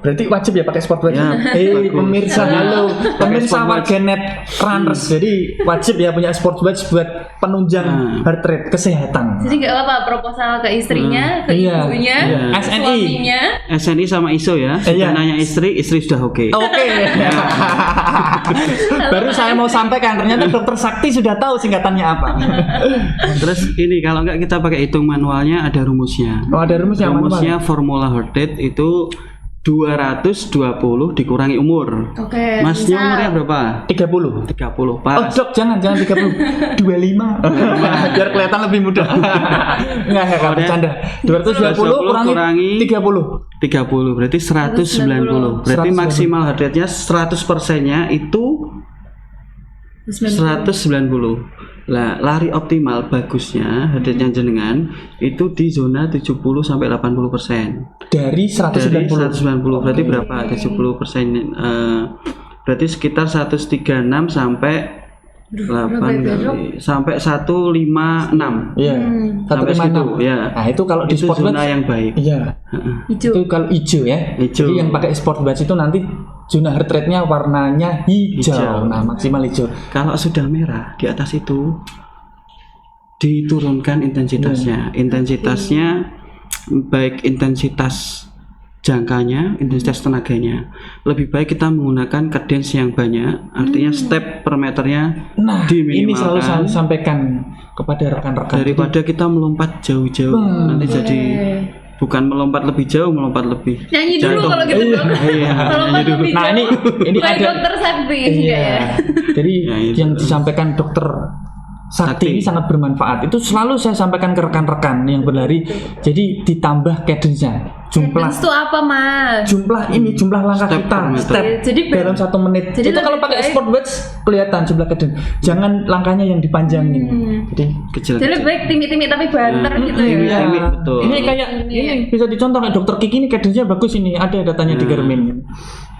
Berarti wajib ya pakai sport watch. Ya, bagus. Pemirsa, halo. Pemirsa sport watch. warganet runners. Jadi wajib ya punya sport watch buat penunjang heart rate, kesehatan. Jadi nggak apa-apa proposal ke istrinya, ke Iya. ibunya, Iya. ke SNI. suaminya. SNI sama ISO ya. Iya. Sudah nanya istri sudah oke. Oke. Baru saya mau sampaikan, ternyata Dokter Sakti sudah tahu singkatannya apa. Terus ini kalau enggak kita pakai hitung manualnya ada rumusnya. Oh, ada rumusnya manual. Rumusnya formula heart rate itu 220 dikurangi umur. Oke. Masnya misal. umurnya berapa? 30. 30. Oh Pas. dok, jangan 30. 25. Biar kelihatan lebih muda. Enggak bercanda. 220 kurangi 30. 30 berarti 190. Berarti 190. maksimal heart rate-nya 100%-nya itu 190. Lah, lari optimal bagusnya heart rate-nya jenengan itu di zona 70 sampai 80%. Dari 190. Dari 190 berarti berapa? 70%, berarti sekitar 136 sampai 8 kali sampai 156. Iya. Sampai 156. situ, ya. Nah, itu kalau di Itu sport zona watch yang baik. iya. Hijau. Itu kalau hijau ya. Hijau. Jadi yang pakai sport watch itu nanti zona heart rate-nya warnanya hijau. Hijau. Nah, maksimal hijau. Kalau sudah merah di atas itu diturunkan intensitasnya. Intensitasnya baik intensitas jangkanya, intensitas tenaganya. Lebih baik kita menggunakan cadence yang banyak, artinya step per meternya Nah, ini selalu saya diminimalkan sampaikan kepada rekan-rekan. daripada kita melompat jauh-jauh. Nanti jadi bukan melompat lebih jauh, melompat lebih Nyanyi dulu jatuh. kalau gitu dok. Iya, Kalau nyanyi dulu. Nah, ini bukan ada dokter Sakti iya. enggak ya? Jadi Ya, itu. yang disampaikan dokter Sakti ini sangat bermanfaat. Itu selalu saya sampaikan ke rekan-rekan yang berlari. Jadi ditambah cadence-nya. Cadence itu apa mas? Jumlah langkah Step per kita meter. step Jadi dalam 1 menit. jadi Itu kalau lebih pakai baik- sport watch kelihatan jumlah cadence. Jangan langkahnya yang dipanjangin. Jadi Kecil. Jadi baik timi-timi tapi banter gitu ya. Iya. Ini betul. Ini kayak ini bisa dicontoh kayak dokter Kiki ini cadence-nya bagus ini. Ada datanya di Garmin.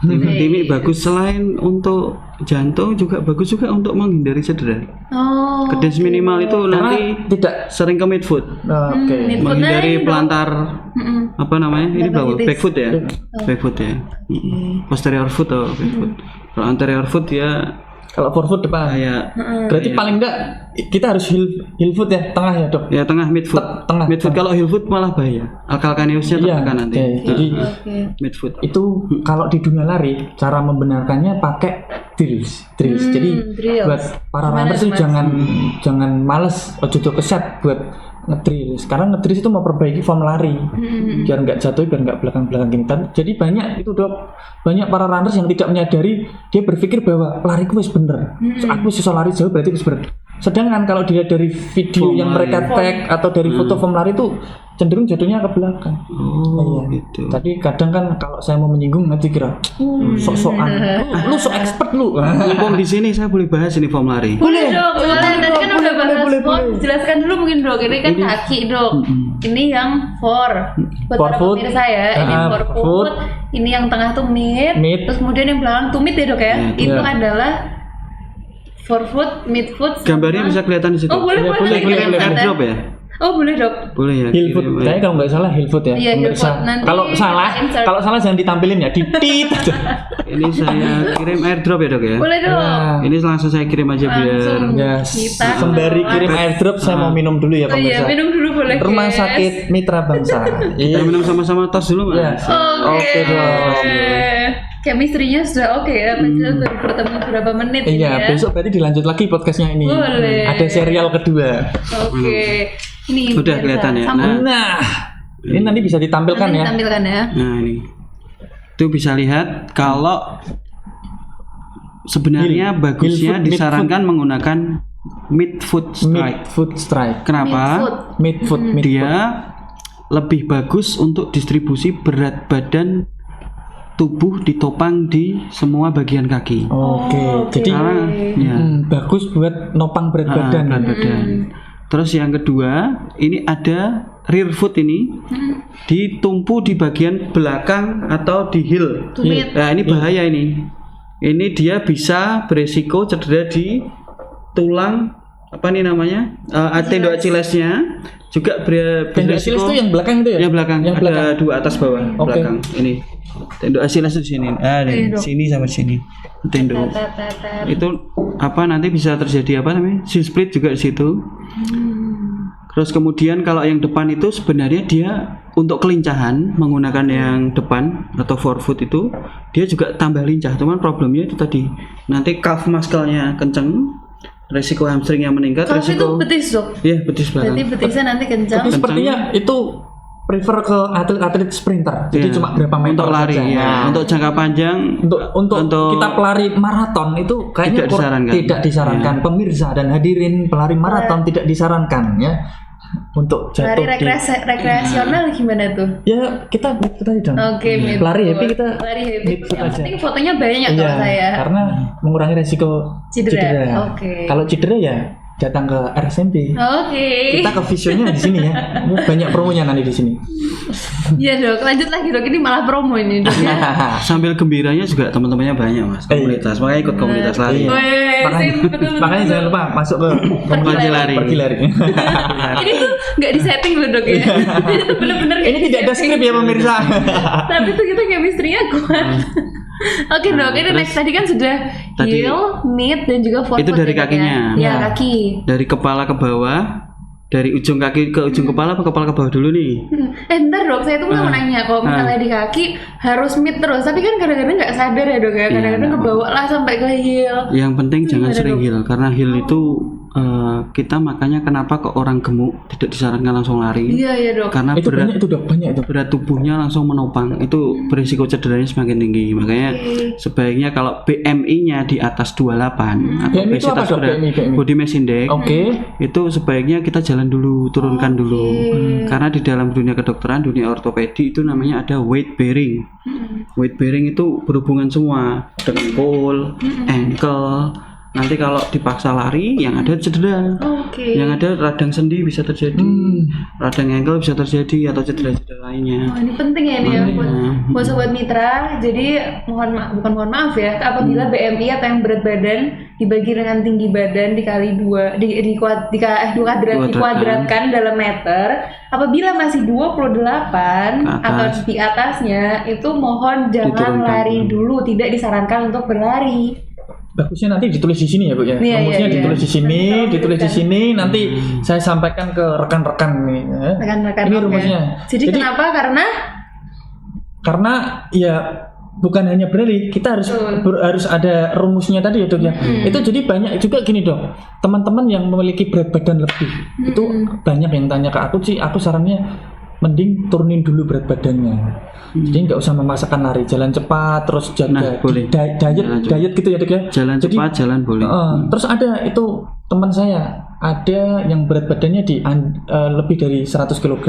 Ini bagus selain untuk jantung juga bagus juga untuk menghindari cedera. Oh. Cadence minimal itu nanti Karena tidak sering ke midfoot, oke. Midfoot menghindari naik dong. pelantar apa namanya? Ini berapa? Diabetes. Backfoot ya? Backfoot ya. Posterior foot atau backfoot. Kalau anterior foot ya Kalau forefoot depan. kayak Berarti paling enggak kita harus heel foot ya, tengah ya, Dok. ya tengah midfoot. Tengah. Midfoot kalau heel foot malah bahaya. Alkalkaneusnya Iya. tertekan nanti. oke. Jadi Oke. Midfoot. itu kalau di dunia lari cara membenarkannya pakai drills. Jadi drills. buat para Gimana runners tuh, itu Mas? jangan males ojo keset buat ngedrills. Karena ngedrills itu memperbaiki form lari. Biar nggak jatuh, biar nggak belakang-belakang gini. Jadi banyak itu, Dok. Banyak para runners yang tidak menyadari, dia berpikir bahwa lariku wis bener. So, aku bisa lari jauh berarti wis bener. Sedangkan kalau dilihat dari video Form yang lari. mereka tag atau dari foto form lari itu cenderung jatuhnya ke belakang. Oh, Iya. gitu. Tapi kadang kan kalau saya mau menyinggung nanti kira sok-sokan. Lu sok expert lu. Mumpung di sini saya boleh bahas ini form lari. Boleh dok, boleh. Tadi kan boleh, udah bahas boleh, sport. boleh. Jelaskan dulu mungkin dok. Ini kan kaki dok. Ini yang for. Buat For para foot. pemirsa ya. Ini Ah, for for foot. foot. Ini yang tengah tuh mid. Mid. Terus kemudian yang belakang tuh mid ya dok ya. Itu Iya. adalah forefoot, midfoot. Gambarnya bisa kelihatan di situ. Oh boleh Iya, boleh. boleh, Kirim boleh. Airdrop ya? Oh boleh dok. Boleh ya. Heel foot. kirim Kayaknya kalau nggak salah heel foot ya. Iya, heel Pemirsa. foot. Nanti Kalau salah, kita insert. kalau salah jangan ditampilin ya, ditit aja. Ini saya kirim airdrop ya dok ya. Boleh dok. Nah, Ini langsung saya kirim aja biar. Langsung. ya, Kita sembari kelola. kirim airdrop saya mau minum dulu ya Oh iya pemirsa. minum dulu boleh. Rumah guys. sakit Mitra Bangsa. Kita minum sama-sama tos dulu Iya. mas. Oke. Oke, dok. Chemistry-nya sudah oke ya. Padahal baru bertemu beberapa menit ini Iya, ya. besok berarti dilanjut lagi podcastnya ini. Boleh. Ada serial kedua. Oke. Ini Udah biasa. kelihatan ya? Sama Nah, ini nanti bisa ditampilkan nanti ya. ditampilkan ya. Nah ini. Itu bisa lihat kalau sebenarnya Heel- bagusnya heel foot, disarankan menggunakan midfoot strike. Mid foot strike. Kenapa? Midfoot. Mid foot. Dia lebih bagus untuk distribusi berat badan tubuh ditopang di semua bagian kaki. Oke, jadi Karena ya, bagus buat nopang berat badan. berat badan. Terus yang kedua, ini ada rear foot ini ditumpu di bagian belakang atau di heel. Tumit. Nah, ini bahaya ini. Ini dia bisa beresiko cedera di tulang apa nih namanya? Tendok Achillesnya juga Tendok Achilles itu yang belakang itu ya? Yang belakang. Yang Ada belakang. dua atas bawah belakang. Ini. Tendok Achilles itu di sini. Di sini sama di sini. Tendok. Itu apa nanti bisa terjadi apa namanya? Shin split juga di situ. Terus kemudian kalau yang depan itu sebenarnya dia untuk kelincahan menggunakan yang depan atau forefoot itu dia juga tambah lincah. Cuman problemnya itu tadi nanti calf muscle-nya kenceng, resiko hamstringnya meningkat, Kalau itu resiko betis dok. iya betis Berarti belakang. betisnya nanti kencang. Tapi sepertinya itu prefer ke atlet-atlet sprinter. Jadi Iya. cuma berapa meter untuk lari saja. ya. Nah, Untuk jangka panjang untuk kita pelari maraton itu kayaknya Tidak disarankan. tidak disarankan. Pemirsa dan hadirin pelari maraton tidak disarankan ya untuk jatuh Lari rekreasional gimana tuh? ya kita dong. Oke, midfoot. Pelari happy kita Lari happy. midfoot Yang aja. penting fotonya banyak Iya, kalau saya. karena mengurangi resiko Cedera. Oke. Kalau cedera ya datang ke RSMP. Oke. Kita ke visionya di sini ya. Ini banyak promonya nanti di sini. Iya dok, lanjut lagi dok. Ini malah promo ini dok ya. sambil gembiranya juga teman-temannya banyak mas komunitas. Makanya ikut komunitas lari. Iya. Weh, makanya, sip, betul. makanya jangan lupa masuk ke Pergi lari. Pergi lari. Ini tuh nggak disetting loh dok ya. Itu bener-bener Ini tidak ada skrip ya pemirsa. Tapi tuh kita chemistry-nya kuat. Oke dok, ini terus next tadi kan sudah tadi- heel, mid dan juga forefoot. Itu dari ya, Dok, kakinya. Ya, Ya. kaki. Dari kepala ke bawah, dari ujung kaki ke ujung kepala apa kepala ke bawah dulu nih? Bentar dok, saya tuh mau nanya kalau misalnya di kaki harus mid terus, tapi kan kadang-kadang nggak sadar ya dok ya, kadang-kadang nggak kebawa lah sampai ke heel. Yang penting jangan Gimana, sering Dok? heel karena heel itu kita makanya kenapa ke orang gemuk tidak disarankan langsung lari Iya ya dok. karena Itu banyak itu dok, banyak itu. berat tubuhnya langsung menopang itu berisiko cederanya semakin tinggi makanya sebaiknya kalau BMI-nya di atas 28 atau BMI itu apa, obesitas Dok? berat BMI? body mass index Oke. itu sebaiknya kita jalan dulu turunkan dulu karena di dalam dunia kedokteran dunia ortopedi itu namanya ada weight bearing. Weight bearing itu berhubungan semua dengkul, ankle. Nanti kalau dipaksa lari yang ada cedera. Oke. Yang ada radang sendi bisa terjadi, radang ankle bisa terjadi atau cedera-cedera lainnya. Oh, ini penting ya ini ya buat sobat mitra. Jadi mohon maaf ya, apabila BMI atau yang berat badan dibagi dengan tinggi badan dikali dua dikuadratkan dalam meter, apabila masih 28 atau di atasnya itu mohon jangan Diturunkan. lari dulu, tidak disarankan untuk berlari. Bagusnya nanti ditulis di sini ya bu ya. Iya, Rumusnya iya, ditulis iya. di sini, Nanti ditulis di sini. Nanti saya sampaikan ke rekan-rekan nih. ya. Rekan-rekan, Ini oke. rumusnya. Jadi kenapa? Karena ya bukan hanya berlari, kita harus ada rumusnya tadi ya dok ya. Itu jadi banyak juga gini dok, teman-teman yang memiliki berat badan lebih itu banyak yang tanya ke aku sih. Aku sarannya mending turunin dulu berat badannya. Jadi nggak usah memaksakan lari, jalan cepat terus jaga Nah, boleh. diet gitu ya dok ya. Jalan Jadi, cepat, jalan boleh. terus ada itu teman saya ada yang berat badannya lebih dari 100 kg.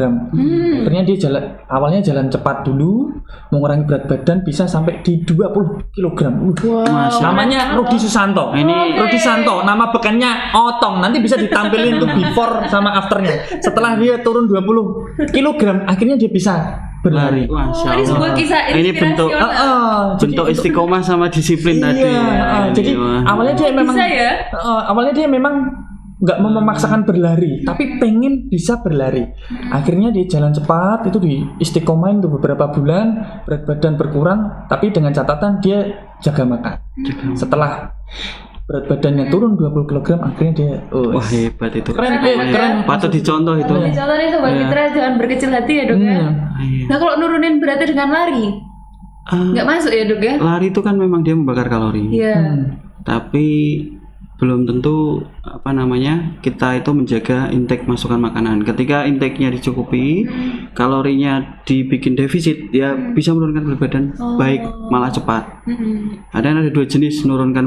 Akhirnya dia awalnya jalan cepat dulu, mengurangi berat badan bisa sampai di 20 kg. Namanya Rudi Susanto. Ini Rudi Santo, nama bekannya Otong. Nanti bisa ditampilin tuh before sama afternya. Setelah dia turun 20 kg, akhirnya dia bisa berlari. Masya Ini sebuah kisah Ini bentuk inspirasional. bentuk istiqomah sama disiplin tadi. Iya, jadi Wah. awalnya dia memang Bisa ya? awalnya dia memang nggak mau memaksakan berlari, tapi pengen bisa berlari. Akhirnya dia jalan cepat, itu di istiqomahin tuh beberapa bulan, berat badan berkurang, tapi dengan catatan dia jaga makan. Setelah berat badannya turun 20 kg, akhirnya dia Wah hebat itu. keren, Wah, keren. Patut dicontoh itu. Jadi contoh nih sobat mitra jangan berkecil hati ya dok ya. Iya. Nah kalau nurunin beratnya dengan lari nggak masuk ya dok ya? Lari itu kan memang dia membakar kalori. Iya. Tapi belum tentu apa namanya kita itu menjaga intake masukan makanan. Ketika intake-nya dicukupi, kalorinya dibikin defisit, ya bisa menurunkan berat badan baik malah cepat. Ada dua jenis menurunkan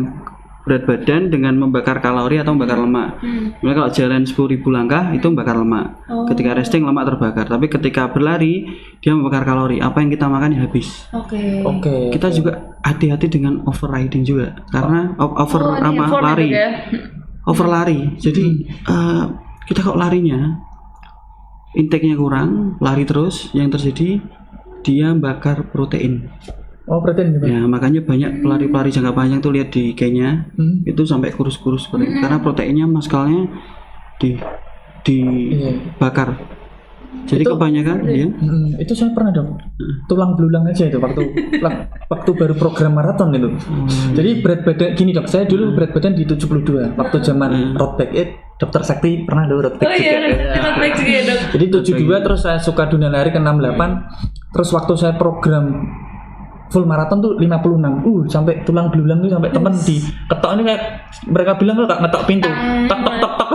berat badan dengan membakar kalori atau membakar lemak. Mulai kalau jalan 10.000 langkah itu membakar lemak. Ketika resting lemak terbakar. Tapi ketika berlari dia membakar kalori. Apa yang kita makan ya habis. Oke. Kita juga hati-hati dengan overriding juga karena lari. Overlari. Jadi kita kalau larinya intake-nya kurang, lari terus, yang terjadi dia bakar protein. Oh, protein gimana? Ya, makanya banyak pelari-pelari jangka panjang tuh lihat di IG-nya itu sampai kurus-kurus seperti itu. Karena proteinnya maskalnya dibakar. Jadi Itu- kebanyakan dia Itu saya pernah dong. Tulang belulang aja itu waktu baru program maraton itu. Jadi berat badan gini dok, saya dulu berat badan di 72 waktu zaman road bike. Dokter Sakti pernah ada road bike Oh iya, juga. kita baik juga ya dok. Jadi 72 terus saya suka dunia lari ke 68. Terus waktu saya program full maraton tuh 56. Sampai tulang belulang tuh sampai temen di ketok ini kayak mereka bilang kok ngetok pintu. Tok tok tok tok.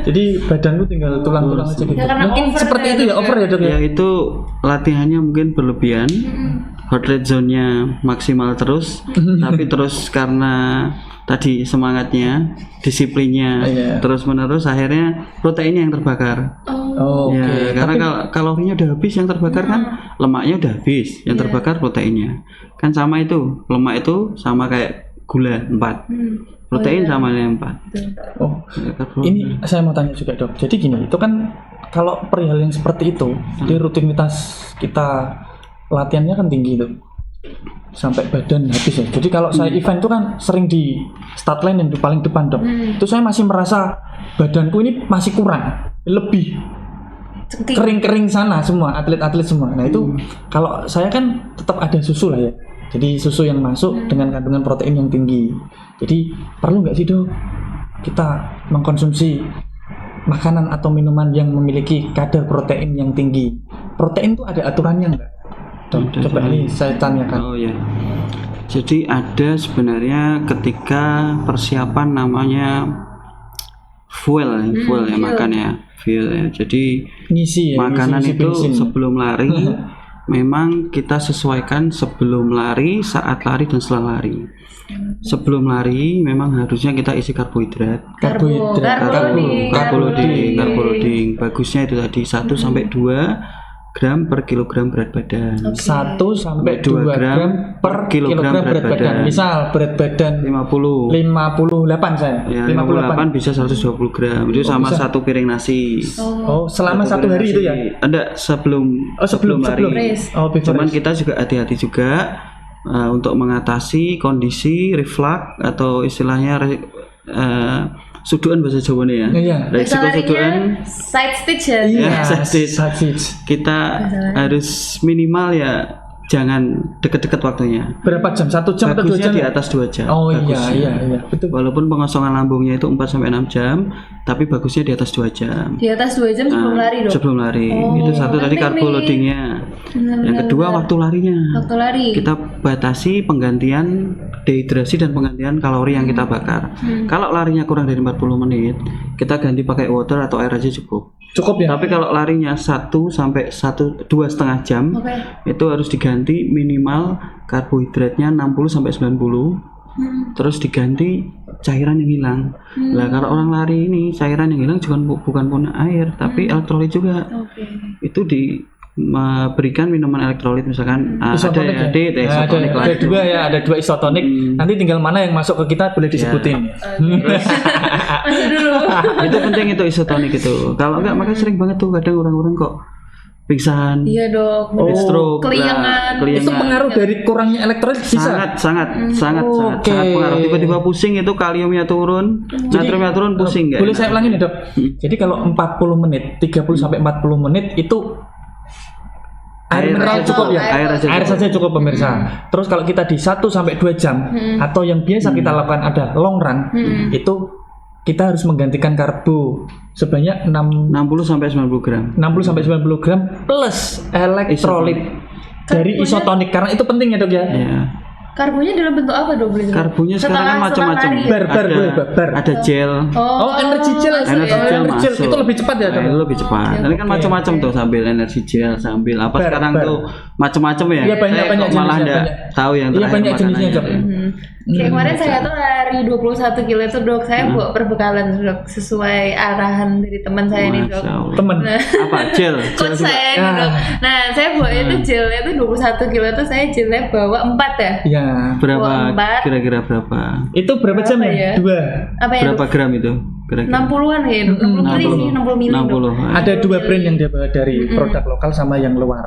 Jadi badanku tinggal tulang-tulang aja gitu. Ya, karena Mungkin over seperti ya, itu ya, Dok, over ya dok ya. ya itu latihannya mungkin berlebihan. Heart rate zone-nya maksimal terus, tapi terus karena tadi semangatnya, disiplinnya Iya. terus menerus akhirnya proteinnya yang terbakar. Oh, oke. Ya, karena kalau kalorinya udah habis, yang terbakar kan lemaknya udah habis, yang terbakar proteinnya. Kan sama itu, lemak itu sama kayak gula 4. Protein sama yang 4. Oh, ini saya mau tanya juga dok. Jadi gini, itu kan kalau perihal yang seperti itu, di rutinitas kita latihannya kan tinggi tuh, sampai badan habis ya. Jadi kalau saya event itu kan sering di start line yang di paling depan dok. Itu saya masih merasa badanku ini masih kurang, lebih Cengking. kering-kering sana semua, atlet-atlet semua. Nah itu kalau saya kan tetap ada susu lah ya. Jadi susu yang masuk dengan kandungan protein yang tinggi. Jadi perlu nggak sih dok kita mengkonsumsi makanan atau minuman yang memiliki kadar protein yang tinggi? Protein itu ada aturannya nggak? Dok, Ada coba aturannya. ini saya tanyakan. Oh ya. Jadi ada sebenarnya ketika persiapan namanya fuel ya makan ya. Fuel ya. Jadi Ngisi ya. makanan ngisi itu bensin. sebelum lari memang kita sesuaikan sebelum lari, saat lari dan setelah lari. Sebelum lari memang harusnya kita isi karbohidrat. Karboloding. Bagusnya itu tadi 1 sampai 2 gram per kilogram berat badan. 1 sampai 2 gram per kilogram berat badan. Misal berat badan 50. 58 saya. Ya, 58 bisa 120 gram. Itu sama bisa. satu piring nasi. Oh, selama satu hari itu ya? Ada sebelum sebelum lari. race. Oh, before Cuman race. kita juga hati-hati juga untuk mengatasi kondisi reflux atau istilahnya suduan bahasa Jawa nih ya. Iya. Resiko suduan Side stitch ya. Iya, sakit. sakit. kita harus minimal ya jangan deket-deket waktunya. Berapa jam? 1 jam atau 2 Bagusnya jam? di atas 2 jam. Oh Bagusnya. iya, betul. Walaupun pengosongan lambungnya itu 4 sampai 6 jam, tapi bagusnya di atas 2 jam. Di atas 2 jam sebelum lari dok. Sebelum lari. Oh, Itu satu tadi penting karbo nih. loadingnya. Benar, Yang kedua waktu larinya. Waktu lari. Kita batasi penggantian dehidrasi dan penggantian kalori yang kita bakar. Kalau larinya kurang dari 40 menit, kita ganti pakai water atau air aja cukup. Cukup ya? Tapi kalau larinya 1 sampai 2,5 jam, Oke. itu harus diganti minimal karbohidratnya 60 sampai 90. Terus diganti cairan yang hilang. Lah kalau orang lari ini cairan yang hilang bukan pun air, tapi elektrolit juga. Oke. Itu diberikan minuman elektrolit misalkan ada Isotonik ya, ya? isotonik lah. Ada dua ya, ada 2 isotonik. Nanti tinggal mana yang masuk ke kita boleh disebutin. Masuk dulu. Itu penting itu isotonik itu. Kalau enggak makanya sering banget tuh kadang orang-orang kok pingsan, Iya dok. stroke, Keliangan. Itu pengaruh dari kurangnya elektrolit bisa. sangat Oke. pengaruh. Tiba-tiba pusing itu kaliumnya turun, natriumnya turun pusing nggak Boleh enak. saya ulangin ya dok? Jadi kalau 40 menit, 30 sampai 40 menit itu air mineral cukup ya? Air Saja cukup pemirsa. Terus kalau kita di 1 sampai 2 jam atau yang biasa kita lakukan ada long run, itu kita harus menggantikan karbo sebanyak 60 sampai 90 gram. 60 sampai 90 gram plus elektrolit dari isotonik karena itu penting ya dok ya. Ya. Karbonya dalam bentuk apa dok? Karbonya sekarang kan macam-macam. lari ya? Bar. Ada gel. Oh, energy gel. Energy gel Energy gel masuk. itu lebih cepat ya dok. Itu lebih cepat. Ini kan macam-macam tuh sambil energi gel, sambil apa Bar, sekarang bar. tuh macam-macam ya. Iya, banyak Saya kok malah jenisnya, enggak banyak. tahu yang Iya, terakhir banyak jenisnya, makanannya. Dok. Kayak kemarin saya tuh lari 21 kilo itu dok, saya buat perbekalan dok sesuai arahan dari teman saya nih dok. Masya Allah. Temen. Apa gel? Coach saya nih dok. Nah saya bawa itu gelnya tuh 21 kilo tuh saya gelnya bawa 4 ya. Ya. Berapa? Empat. Kira-kira berapa? Itu berapa jam Berapa ya? ya? 2. Apa ya? Berapa gram itu? kira-kira? 60-an ya, 60 mili sih, 60 mili. 60. Ada 2 brand yang dia bawa dari produk lokal sama yang luar.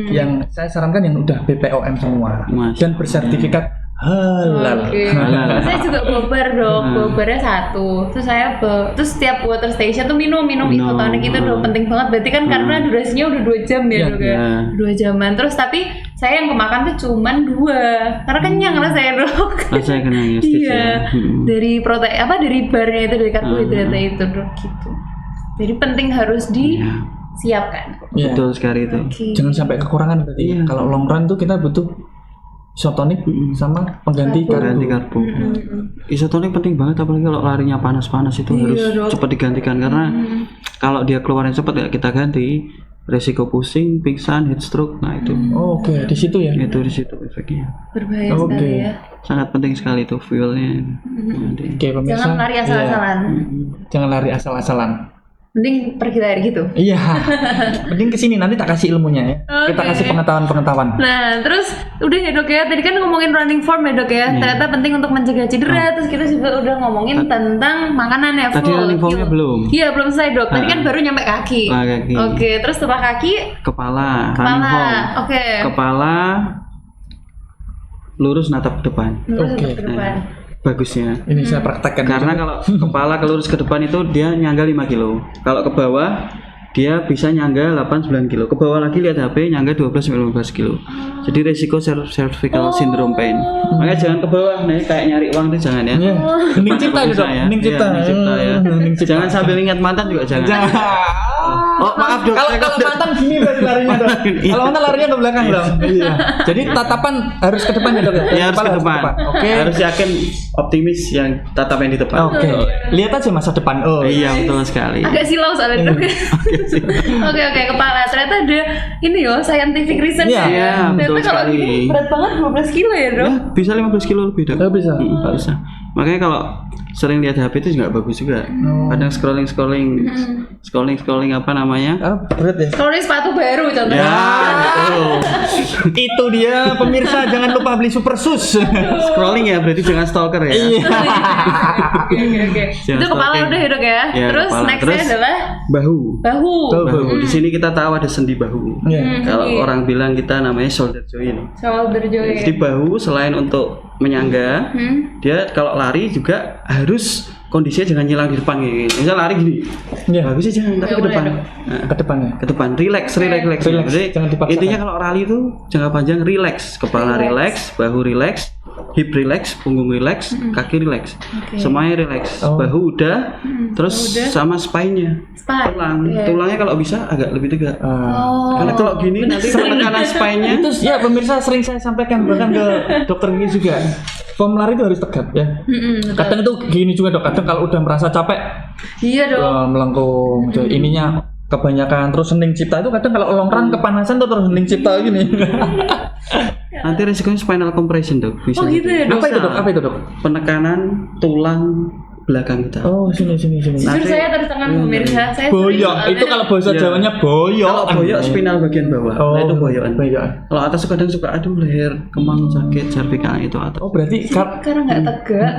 Yang saya sarankan yang udah BPOM semua Mas. dan bersertifikat halal. Oke. Saya juga bobar dok, bobarnya 1. Terus saya terus setiap water station tuh minum isotonic itu udah penting banget. Berarti kan karena durasinya udah 2 jam ya dok ya. 2 jaman. Terus tapi saya yang kemakan tuh cuman 2 karena kenyang lah saya dok. Rasanya kenyang ya, Iya. Dari protein dari barnya itu, dari karbohidratnya itu dok gitu. Jadi penting harus disiapkan. Iya. Betul sekali itu. Oke. Jangan sampai kekurangan berarti. Iya. Kalau long run tuh kita butuh isotonik sama pengganti Ganti karbo. karbo. Isotonik penting banget apalagi kalau larinya panas-panas itu harus Dok. cepat digantikan karena kalau dia keluarin cepat ya kita ganti risiko pusing, pingsan, heat stroke. Nah itu Oh, oke, di situ ya. itu di situ efeknya. Berbahaya Oke. sekali ya. Sangat penting sekali itu fuelnya. Nanti. Oke, pemirsa. Jangan lari asal-asalan. Jangan lari asal-asalan. Mending pergi lari gitu. Iya. Mending kesini nanti tak kasih ilmunya ya. Kita Oke. kasih pengetahuan-pengetahuan. Nah, terus udah ya dok ya. Tadi kan ngomongin running form ya dok ya. Ternyata penting untuk mencegah cedera. Terus kita juga udah ngomongin tentang makanan ya. Tadi full, running formnya full. belum. Iya belum selesai dok. Tadi kan baru nyampe kaki. Kaki. Oke, terus setelah kaki, Kepala, running kepala. form. Oke. Kepala lurus natap ke depan. Lurus Oke. ke depan. Bagusnya. Ini saya praktekkan. Karena kalau kepala kelurus ke depan itu dia nyangga 5 kilo. Kalau ke bawah dia bisa nyangga 8-9 kilo. Ke bawah lagi lihat HP nyangga 12-15 kilo. Jadi resiko cervical syndrome pain. Makanya jangan ke bawah nih kayak nyari uang tuh jangan ya. Iya. Mending cipta itu, Dok. ya. Mending cipta. Iya, mending cipta ya. Mending cipta. Jangan sambil ingat mantan juga jangan. Jangan. Oh maaf dok. Kalau mantan gini berarti larinya dong. Kalau mantan larinya ke belakang dong. Iya. Jadi tatapan harus ke depan ya dok. Ya harus Kepala ke depan. Oke. Harus yakin optimis yang tatapan di depan. Oke. Lihat aja masa depan. Oh. Iya betul sekali. Agak silau soalnya dok. Oke, kepala. Ternyata ada ini yo scientific reason Iya, iya, betul Ternyata kalau sekali. gini berat banget 12 kilo ya dok. Ya, bisa 15 kilo lebih dok. Oh, bisa. Bisa. Makanya kalau sering lihat HP itu nggak bagus juga. Kadang scrolling apa namanya? Ah, berat ya. Kalau ini sepatu baru contohnya. Ya, betul. Itu dia pemirsa, jangan lupa beli Super Sus. Scrolling ya, berarti jangan stalker ya. Iya. Oke. Jangan Itu kepala stalking. udah ya dok ya. Ya, Terus kepala. nextnya Terus adalah Bahu. bahu. Tuh, Bahu. Di sini kita tahu ada sendi bahu. Iya. Kalau Iya. orang bilang kita namanya shoulder joint. Shoulder joint. Jadi bahu selain untuk menyangga, dia kalau lari juga harus kondisinya jangan nyilang di depan gitu. Misal lari gini, Iya. bagusnya jangan tapi Nggak ke depan. boleh Nah, Ke depan ya. ke depan, relax. Relax, Jadi jangan dipaksakan. intinya kalau rally itu jangka panjang relax, kepala relax, bahu relax, hip relax, punggung relax, kaki relax, semuanya relax. Oh. Bahu udah, terus sama spine-nya, Spine. tulangnya kalau bisa agak lebih tegak. Ah. Karena kalau gini nanti penekanan spine-nya Itu ya pemirsa sering saya sampaikan bahkan ke dokter ini juga. Form lari itu harus tegap ya. Kadang itu gini juga dok. Kadang kalau udah merasa capek, Iya dok. melengkung. Ininya kebanyakan terus hening cipta itu kadang kalau long run kepanasan tuh terus hening cipta gini. nanti resikonya spinal compression dok. Bisa. Oh gitu ya dok. Apa itu dok? Apa itu dok? Penekanan tulang belakang kita. Oh sini. Jujur Nanti- saya terus tangan pemirsa saya. Boyok. sering Itu kalau bahasa Iya. Jawanya boyok. Kalau boyok spinal bagian bawah, Oh, nah itu boyokan. boyokan. Kalau atas kadang suka aduh leher kemang sakit cervical itu atas. Oh berarti karena nggak tegak,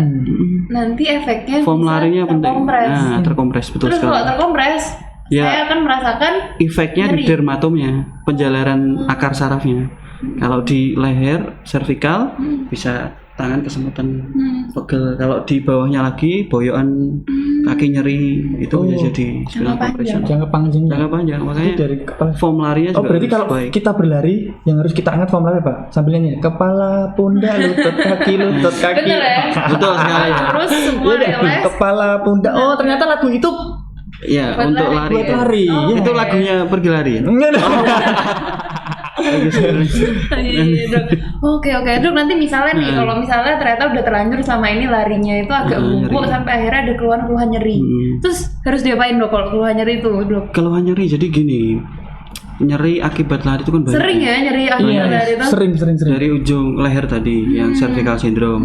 nanti efeknya Form bisa larinya penting. terkompres. Nah, terkompres betul Terus kalau sekali. terkompres, Ya. saya akan merasakan Efeknya di nyeri. dermatomnya, penjalaran akar sarafnya. Kalau di leher, cervical bisa tangan kesemutan pegel. Kalau di bawahnya lagi boyokan kaki nyeri itu bisa jadi spinal compression. jangka panjang. Jangka panjang makanya Dari kepala. form larinya Oh juga berarti harus kalau baik. kita berlari yang harus kita ingat form lari apa? Sambil nyanyi kepala, pundak, lutut, kaki, lutut, kaki. bener ya. Betul sekali. Terus semua Iya deh, relax. kepala, pundak. Oh ternyata lagu itu Iya, Buat untuk lari. lari. buat ya. lari. Iya. Itu lagunya pergi lari. Ya? Iya, Dok. Oke dok, nanti misalnya nih kalau misalnya ternyata udah terlanjur sama ini larinya itu agak bungkuk sampai akhirnya ada keluhan nyeri. Terus harus diapain dok kalau keluhan nyeri itu dok? Keluhan nyeri jadi gini. Nyeri akibat lari itu kan banyak. Sering ya nyeri akibat lari itu? Sering. Dari ujung leher tadi yang cervical syndrome,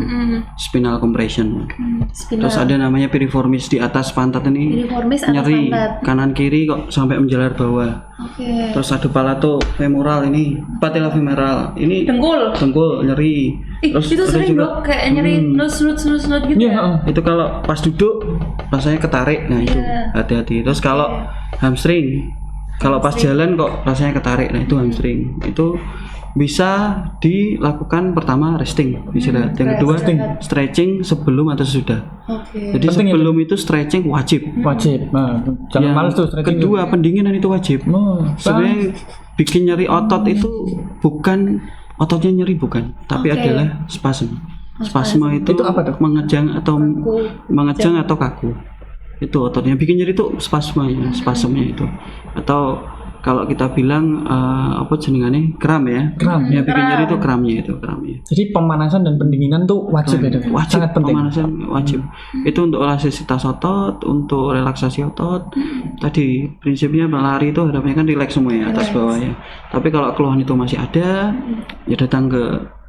spinal compression. Spinal. Terus ada namanya piriformis di atas pantat ini. Piriformis atas Nyeri pantat. kanan kiri kok sampai menjalar bawah. Oke. Terus ada palato femoral ini, patella femoral. Ini Dengkul. nyeri. Ih, Terus itu ada sering juga dok kayak nyeri nut gitu. Iya. Ya? itu kalau pas duduk rasanya ketarik, nah itu hati-hati. Terus kalau hamstring, kalau pas jalan kok rasanya ketarik, nah itu hamstring. Itu bisa dilakukan pertama resting, istirahat. Yang kedua stretching sebelum atau sesudah. Oke. Jadi Penting sebelum itu stretching wajib. Wajib. Nah, jangan Yang males tuh stretching. kedua pendinginan itu wajib. Sebenarnya bikin nyeri otot itu bukan ototnya nyeri bukan, tapi adalah spasm. Spasme itu apa tuh? mengejang atau kaku. Itu ototnya bikin nyeri itu spasmenya itu. Atau kalau kita bilang apa jenengannya kram ya. Kram. Ya bikin nyeri itu kramnya. Jadi pemanasan dan pendinginan tuh wajib ya, Dok? Wajib, Sangat penting. pemanasan wajib. Itu untuk elastisitas otot, untuk relaksasi otot. Tadi prinsipnya berlari itu harapannya kan rileks semua ya atas bawahnya. Tapi kalau keluhan itu masih ada, ya datang ke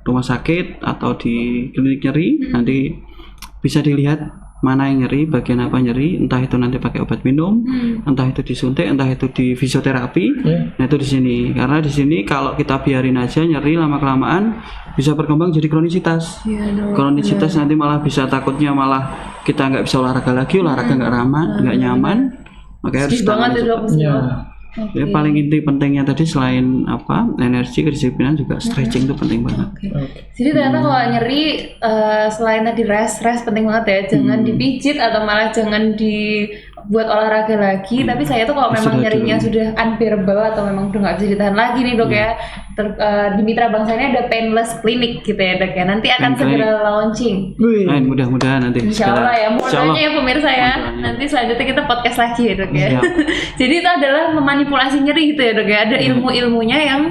rumah sakit atau di klinik nyeri, nanti bisa dilihat mana yang nyeri, bagian apa nyeri, entah itu nanti pakai obat minum, entah itu disuntik, entah itu di fisioterapi. Nah itu di sini, karena di sini kalau kita biarin aja nyeri lama kelamaan bisa berkembang jadi kronisitas. Kronisitas nanti malah bisa takutnya malah kita nggak bisa olahraga lagi, olahraga nggak ramah, nggak nyaman, makanya harus tangani cepat. Ya paling inti pentingnya tadi selain apa energi, kedisiplinan juga stretching itu penting banget. Jadi ternyata kalau nyeri selain tadi rest penting banget ya, jangan dipijit atau malah jangan dibuat olahraga lagi. Tapi saya tuh kalau memang nyerinya sudah unbearable atau memang udah nggak bisa ditahan lagi nih dok ya, di Mitra Bangsa ini ada painless clinic gitu ya dok ya. Nanti akan segera launching. Mudah-mudahan nanti. Insya Allah ya, mudah-mudahan ya pemirsa ya. Nanti selanjutnya kita podcast lagi ya dok ya. Jadi itu adalah memanipulasi nyeri gitu ya dok ya. Ada ilmu-ilmunya yang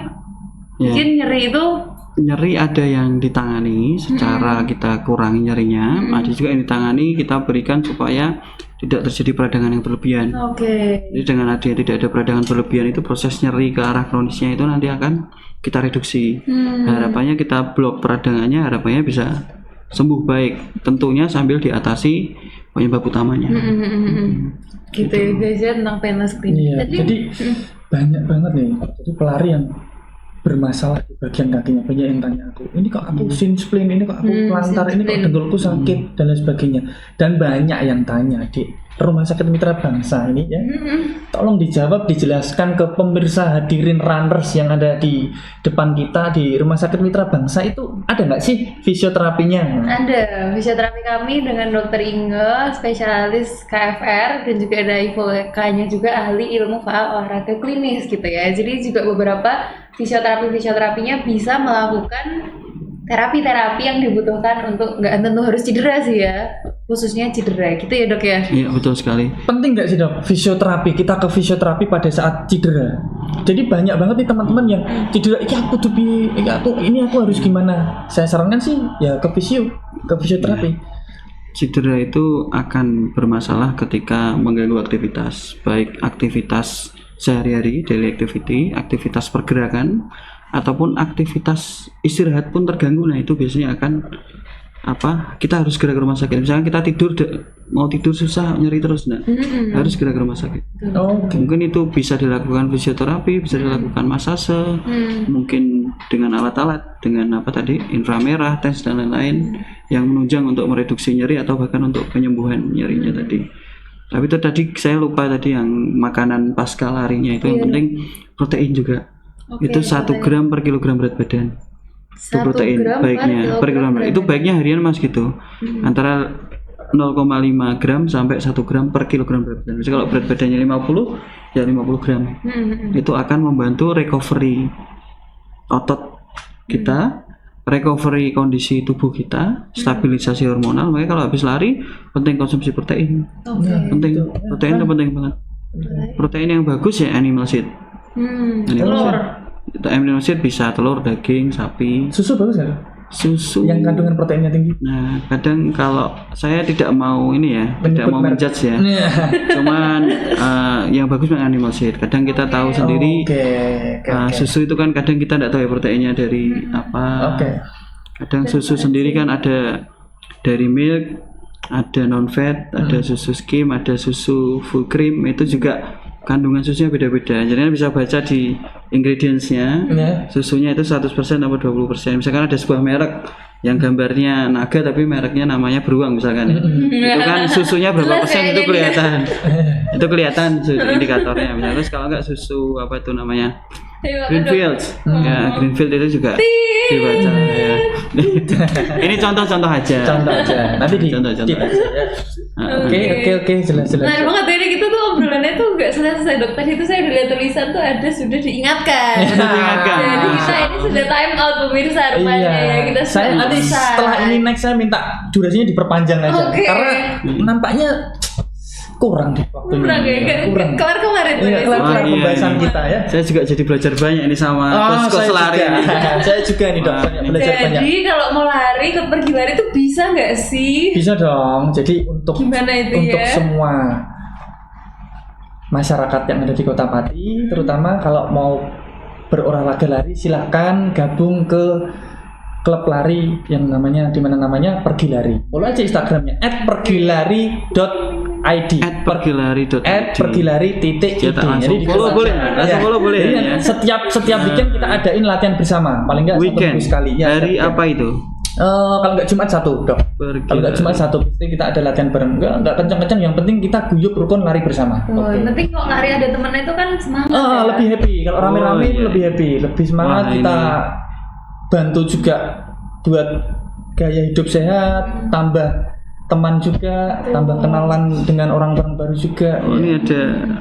bikin nyeri itu. Nyeri ada yang ditangani secara kita kurangi nyerinya, ada juga yang ditangani kita berikan supaya tidak terjadi peradangan yang berlebihan. Jadi dengan adanya tidak ada peradangan berlebihan itu proses nyeri ke arah kronisnya itu nanti akan kita reduksi. Harapannya kita blok peradangannya, harapannya bisa sembuh baik. Tentunya sambil diatasi penyebab utamanya. Gitu ya guys ya tentang painless clinic. Jadi banyak banget nih. Jadi pelari yang bermasalah di bagian kakinya, banyak yang tanya aku, ini kok aku shin splint, ini kok aku plantar, ini kok dengkulku sakit dan lain sebagainya. Dan banyak yang tanya di Rumah Sakit Mitra Bangsa ini ya, tolong dijawab, dijelaskan ke pemirsa hadirin runners yang ada di depan kita di Rumah Sakit Mitra Bangsa itu ada nggak sih fisioterapinya? Ada, fisioterapi kami dengan Dr. Inge, spesialis KFR, dan juga ada IFOK-nya juga ahli ilmu faal olahraga klinis gitu ya. Jadi juga beberapa fisioterapinya bisa melakukan terapi-terapi yang dibutuhkan untuk nggak tentu harus cedera sih ya, khususnya cedera gitu ya dok ya. Iya betul sekali. Penting nggak sih dok fisioterapi, kita ke fisioterapi pada saat cedera? Jadi banyak banget nih teman-teman yang cedera, ini aku harus gimana? Saya sarankan sih ya ke fisioterapi. Cedera itu akan bermasalah ketika mengganggu aktivitas, baik aktivitas sehari-hari, daily activity, aktivitas pergerakan, ataupun aktivitas istirahat pun terganggu. Nah itu biasanya akan kita harus segera ke rumah sakit. Misalnya kita mau tidur susah, nyeri terus, harus segera ke rumah sakit. Mungkin itu bisa dilakukan fisioterapi, bisa dilakukan masase, mungkin dengan alat-alat, dengan inframerah, tes dan lain-lain yang menunjang untuk mereduksi nyeri atau bahkan untuk penyembuhan nyerinya tadi. Tapi itu tadi saya lupa tadi yang makanan pasca larinya itu yang penting protein juga. Itu 1 gram per kilogram berat badan. Itu protein baiknya per kilogram. Itu baiknya harian mas gitu. Antara 0,5 gram sampai 1 gram per kilogram berat badan. Misalnya kalau berat badannya 50, ya 50 gram. Itu akan membantu recovery otot kita, recovery kondisi tubuh kita, stabilisasi hormonal. Makanya kalau habis lari penting konsumsi protein. Penting. Protein itu penting banget. Protein yang bagus ya animal seed. Animal seed bisa telur, daging, sapi. Susu bagus nggak? Susu yang kandungan proteinnya tinggi. Nah kadang kalau saya tidak mau tidak mau menjudge ya. Cuman yang bagus memang animal seed. Kadang kita tahu sendiri susu itu kan kadang kita tidak tahu ya proteinnya dari apa. Kadang susu sendiri kan ada dari milk, ada non fat, ada susu skim, ada susu full cream. Itu juga kandungan susunya beda-beda. Jadi bisa baca di ingredientsnya, susunya itu 100% atau 20%. Misalkan ada sebuah merek yang gambarnya naga tapi mereknya namanya beruang misalkan ya. Itu kan susunya berapa Jelas persen ya itu ini. kelihatan. Itu kelihatan indikatornya. Misalnya terus kalau enggak susu apa itu namanya? Greenfield. Ya, Greenfield itu juga dibaca ya. Ini contoh-contoh aja. Contoh aja. Nanti di Contoh-contoh di- aja. Oke, jelas. Nah banget ini kita tuh obrolannya tuh nggak selesai dokter, itu saya udah lihat tulisan tuh ada sudah diingatkan. Sudah diingatkan. Jadi kita ini sudah time out pemirsa rupanya ya, kita sudah Saya nanti selesai. setelah ini next saya minta durasinya diperpanjang aja. Oke. Karena nampaknya kurang deh waktunya. kurang ya, Kurang. kelar kemarin tuh Iya, ya. kelar Oh, iya, pembahasan iya. kita ya. Saya juga jadi belajar banyak ini sama kos-kos saya lari. juga. Saya juga nih dok, Wah, banyak ini. belajar banyak. Jadi kalau mau lari, pergi lari tuh bisa nggak sih? Bisa dong. Jadi untuk Gimana itu untuk ya? semua masyarakat yang ada di Kota Pati, terutama kalau mau berolahraga lari, silahkan gabung ke klub lari yang namanya di mana namanya Pergi Lari. Follow aja Instagramnya @pergilari.id. @pergilari.id. @pergilari.id. Cetak langsung Jadi di follow sana. boleh, langsung follow boleh Jadi ya. Setiap weekend kita adain latihan bersama, paling enggak satu Weekend. minggu sekali. Ya, Hari setiap- apa itu? kalau nggak Jumat satu, dok. Kalau nggak Jumat satu, pasti kita ada latihan bareng. Nggak kencang-kencang. Yang penting kita guyup rukun lari bersama. Tuh, Oke. nanti kalau lari ada temennya itu kan semangat ya. Lebih happy. Kalau rame-rame iya. lebih happy, lebih semangat. Wah, Kita ini. bantu juga buat gaya hidup sehat, tambah teman juga, tambah kenalan dengan orang-orang baru juga. Oh, ini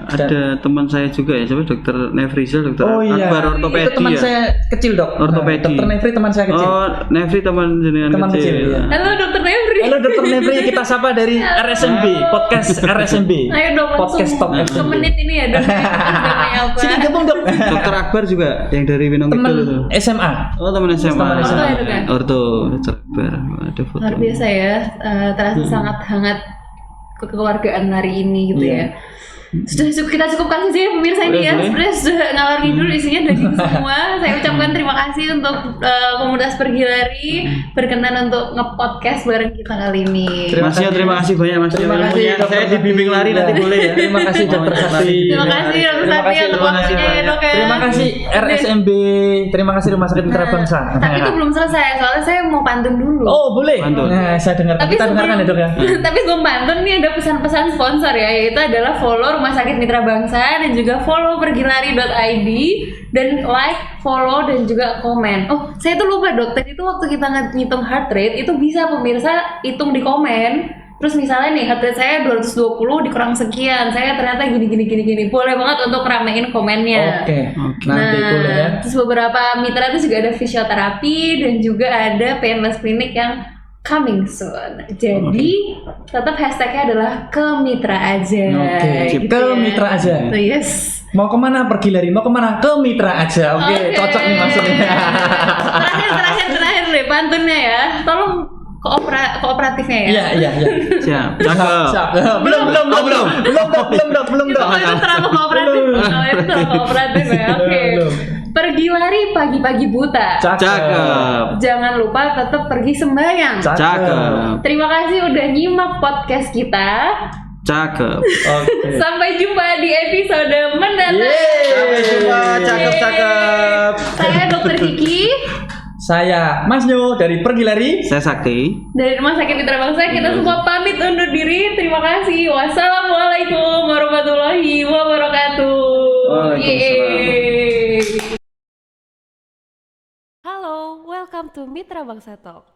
ada teman saya juga ya, siapa Dokter Nefrizal, Dokter Oh iya, Akbar itu ortopedi teman ya. saya kecil dok. Ortopedi. Dokter Nefri teman saya kecil. Oh, Nefri teman jenengan Teman kecil, kecil. iya. Halo dokter Nefri. Halo Dokter Nefri, kita sapa dari RSMB, podcast RSMB. Ayo dong Podcast langsung Talk ke SMB. menit ini ya dok. Namanya apa? Sini gabung dok. Dokter Akbar juga yang dari Winong Teman Kidul itu. SMA. Oh, teman SMA. Teman SMA. itu kan? Orto, Dokter Akbar. Ada foto. Luar biasa ya, terasa sangat hangat kekeluargaan hari ini gitu Iya. ya. Kita cukupkan saja ya pemirsa ini ya. Boleh. Sebenarnya sudah ngalor ngidul isinya daging semua. Saya ucapkan terima kasih untuk komunitas Pergi Lari berkenan untuk nge-podcast bareng kita kali ini. Terima Mas Yo, kasih. terima kasih banyak Mas Yo. Terima kasih, Ilmunya. Dokter Saya dibimbing lari Sakti. nanti boleh ya. Terima kasih Dokter Sakti. Terima kasih Dokter Terima Sakti kasih, untuk terima kasih waktunya ya banyak. dok ya. Terima kasih RSMB. Terima kasih Rumah Sakit Mitra Bangsa. Tapi itu belum selesai, soalnya saya mau pantun dulu. Oh boleh. Pantun. Nah, saya dengarkan. Tapi Kita dengarkan ya dok ya. tapi sebelum pantun nih ada pesan-pesan sponsor ya, yaitu adalah follow Rumah Sakit Mitra Bangsa dan juga follow pergilari.id dan like, follow dan juga komen. Oh, saya tuh lupa dokter, itu waktu kita ngitung heart rate itu bisa pemirsa hitung di komen. Terus misalnya nih heart rate saya 220 dikurang sekian, saya ternyata gini. Boleh banget untuk ramein komennya. Oke. Oke. Nanti boleh ya. Terus beberapa mitra itu juga ada fisioterapi dan juga ada painless clinic yang coming soon. Jadi tetap hashtagnya adalah ke mitra aja. Oke. gitu Ke ya. mitra aja. So, yes. Mau kemana Pergi Lari? Mau kemana? Ke mitra aja. Oke, Oke. cocok nih maksudnya. terakhir deh pantunnya ya. Tolong kooperatifnya ya. Iya. Siap. Cakep. Siap. Belum, Dok. Oh, itu terlalu kooperatif. Oh, itu terlalu kooperatif ya. Oke. Belum. Pergi lari pagi-pagi buta. Cakep. Jangan lupa tetap pergi sembahyang. Cakep. Terima kasih udah nyimak podcast kita. Cakep. Oke. Sampai jumpa di episode mendatang. Yeay. Sampai jumpa. Cakep. Saya Dokter Kiki Saya Mas Nyo dari Pergi Lari. Saya Sakti. dari Rumah Sakit Mitra Bangsa. Kita semua pamit undur diri. Terima kasih. Wassalamualaikum warahmatullahi wabarakatuh. Waalaikumsalam. Yeay. Halo, welcome to Mitra Bangsa Talk.